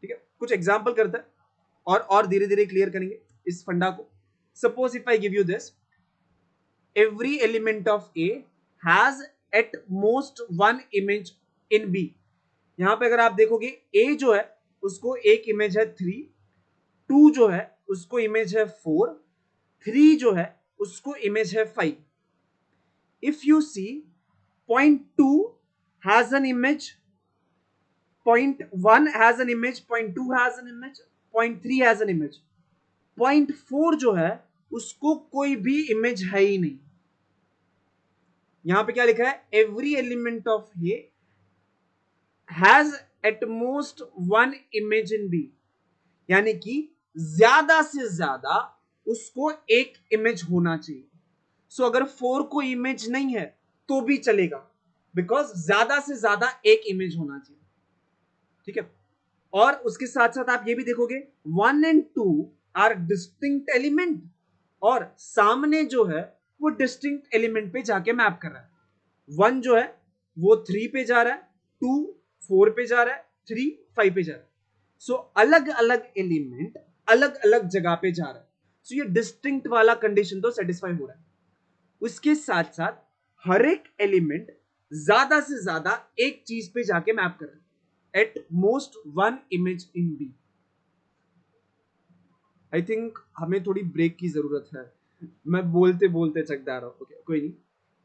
ठीक है, कुछ एग्जांपल करते हैं और धीरे धीरे क्लियर करेंगे इस फंडा को. Suppose if I give you this, every element of A has at most one image in B. यहां पे अगर आप देखोगे ए जो है उसको एक इमेज है 3, 2 जो है उसको इमेज है 4, 3 जो है उसको इमेज है 5. If you see, point 2 has an image, point 1 has an image, point 2 has an image, point 3 has an image. Point 4 जो है उसको कोई भी इमेज है ही नहीं. यहां पे क्या लिखा है, every element of A has at most one image in B. यानी कि ज्यादा से ज्यादा उसको एक इमेज होना चाहिए. सो अगर 4 को इमेज नहीं है तो भी चलेगा, बिकॉज ज्यादा से ज्यादा एक इमेज होना चाहिए. ठीक है, और उसके साथ साथ आप ये भी देखोगे 1 एंड 2 आर डिस्टिंक्ट एलिमेंट, और सामने जो है वो डिस्टिंक्ट एलिमेंट पे जाके मैप कर रहा है. 1 जो है वो 3 पे जा रहा है, 2 4 पे जा रहा है, 3 5 पे जा रहा है. सो अलग अलग एलिमेंट अलग अलग जगह पे जा रहा है. सो ये डिस्टिंक्ट वाला कंडीशन तो सेटिस्फाई हो रहा है. उसके साथ साथ हर एक एलिमेंट ज्यादा से ज्यादा एक चीज पे जाके मैप कर रहा है, at most one image in B. I think हमें थोड़ी ब्रेक की जरूरत है. मैं बोलते बोलते चकदा रहा हूं. ओके, कोई नहीं.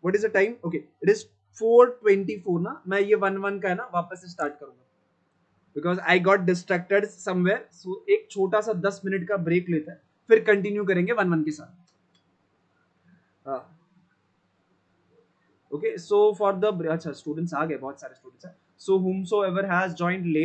What is the time? Okay, it is 4:24 ना. मैं ये 1:1 का है ना वापस से स्टार्ट करूंगा. Because I got distracted somewhere, so एक छोटा सा 10 मिनट का ब्रेक लेते हैं, फिर कंटिन्यू करेंगे 1-1 के साथ. ओके, सो फॉर द अच्छा स्टूडेंट्स आ गए, बहुत सारे स्टूडेंट्स हैं. सो whomsoever has joined late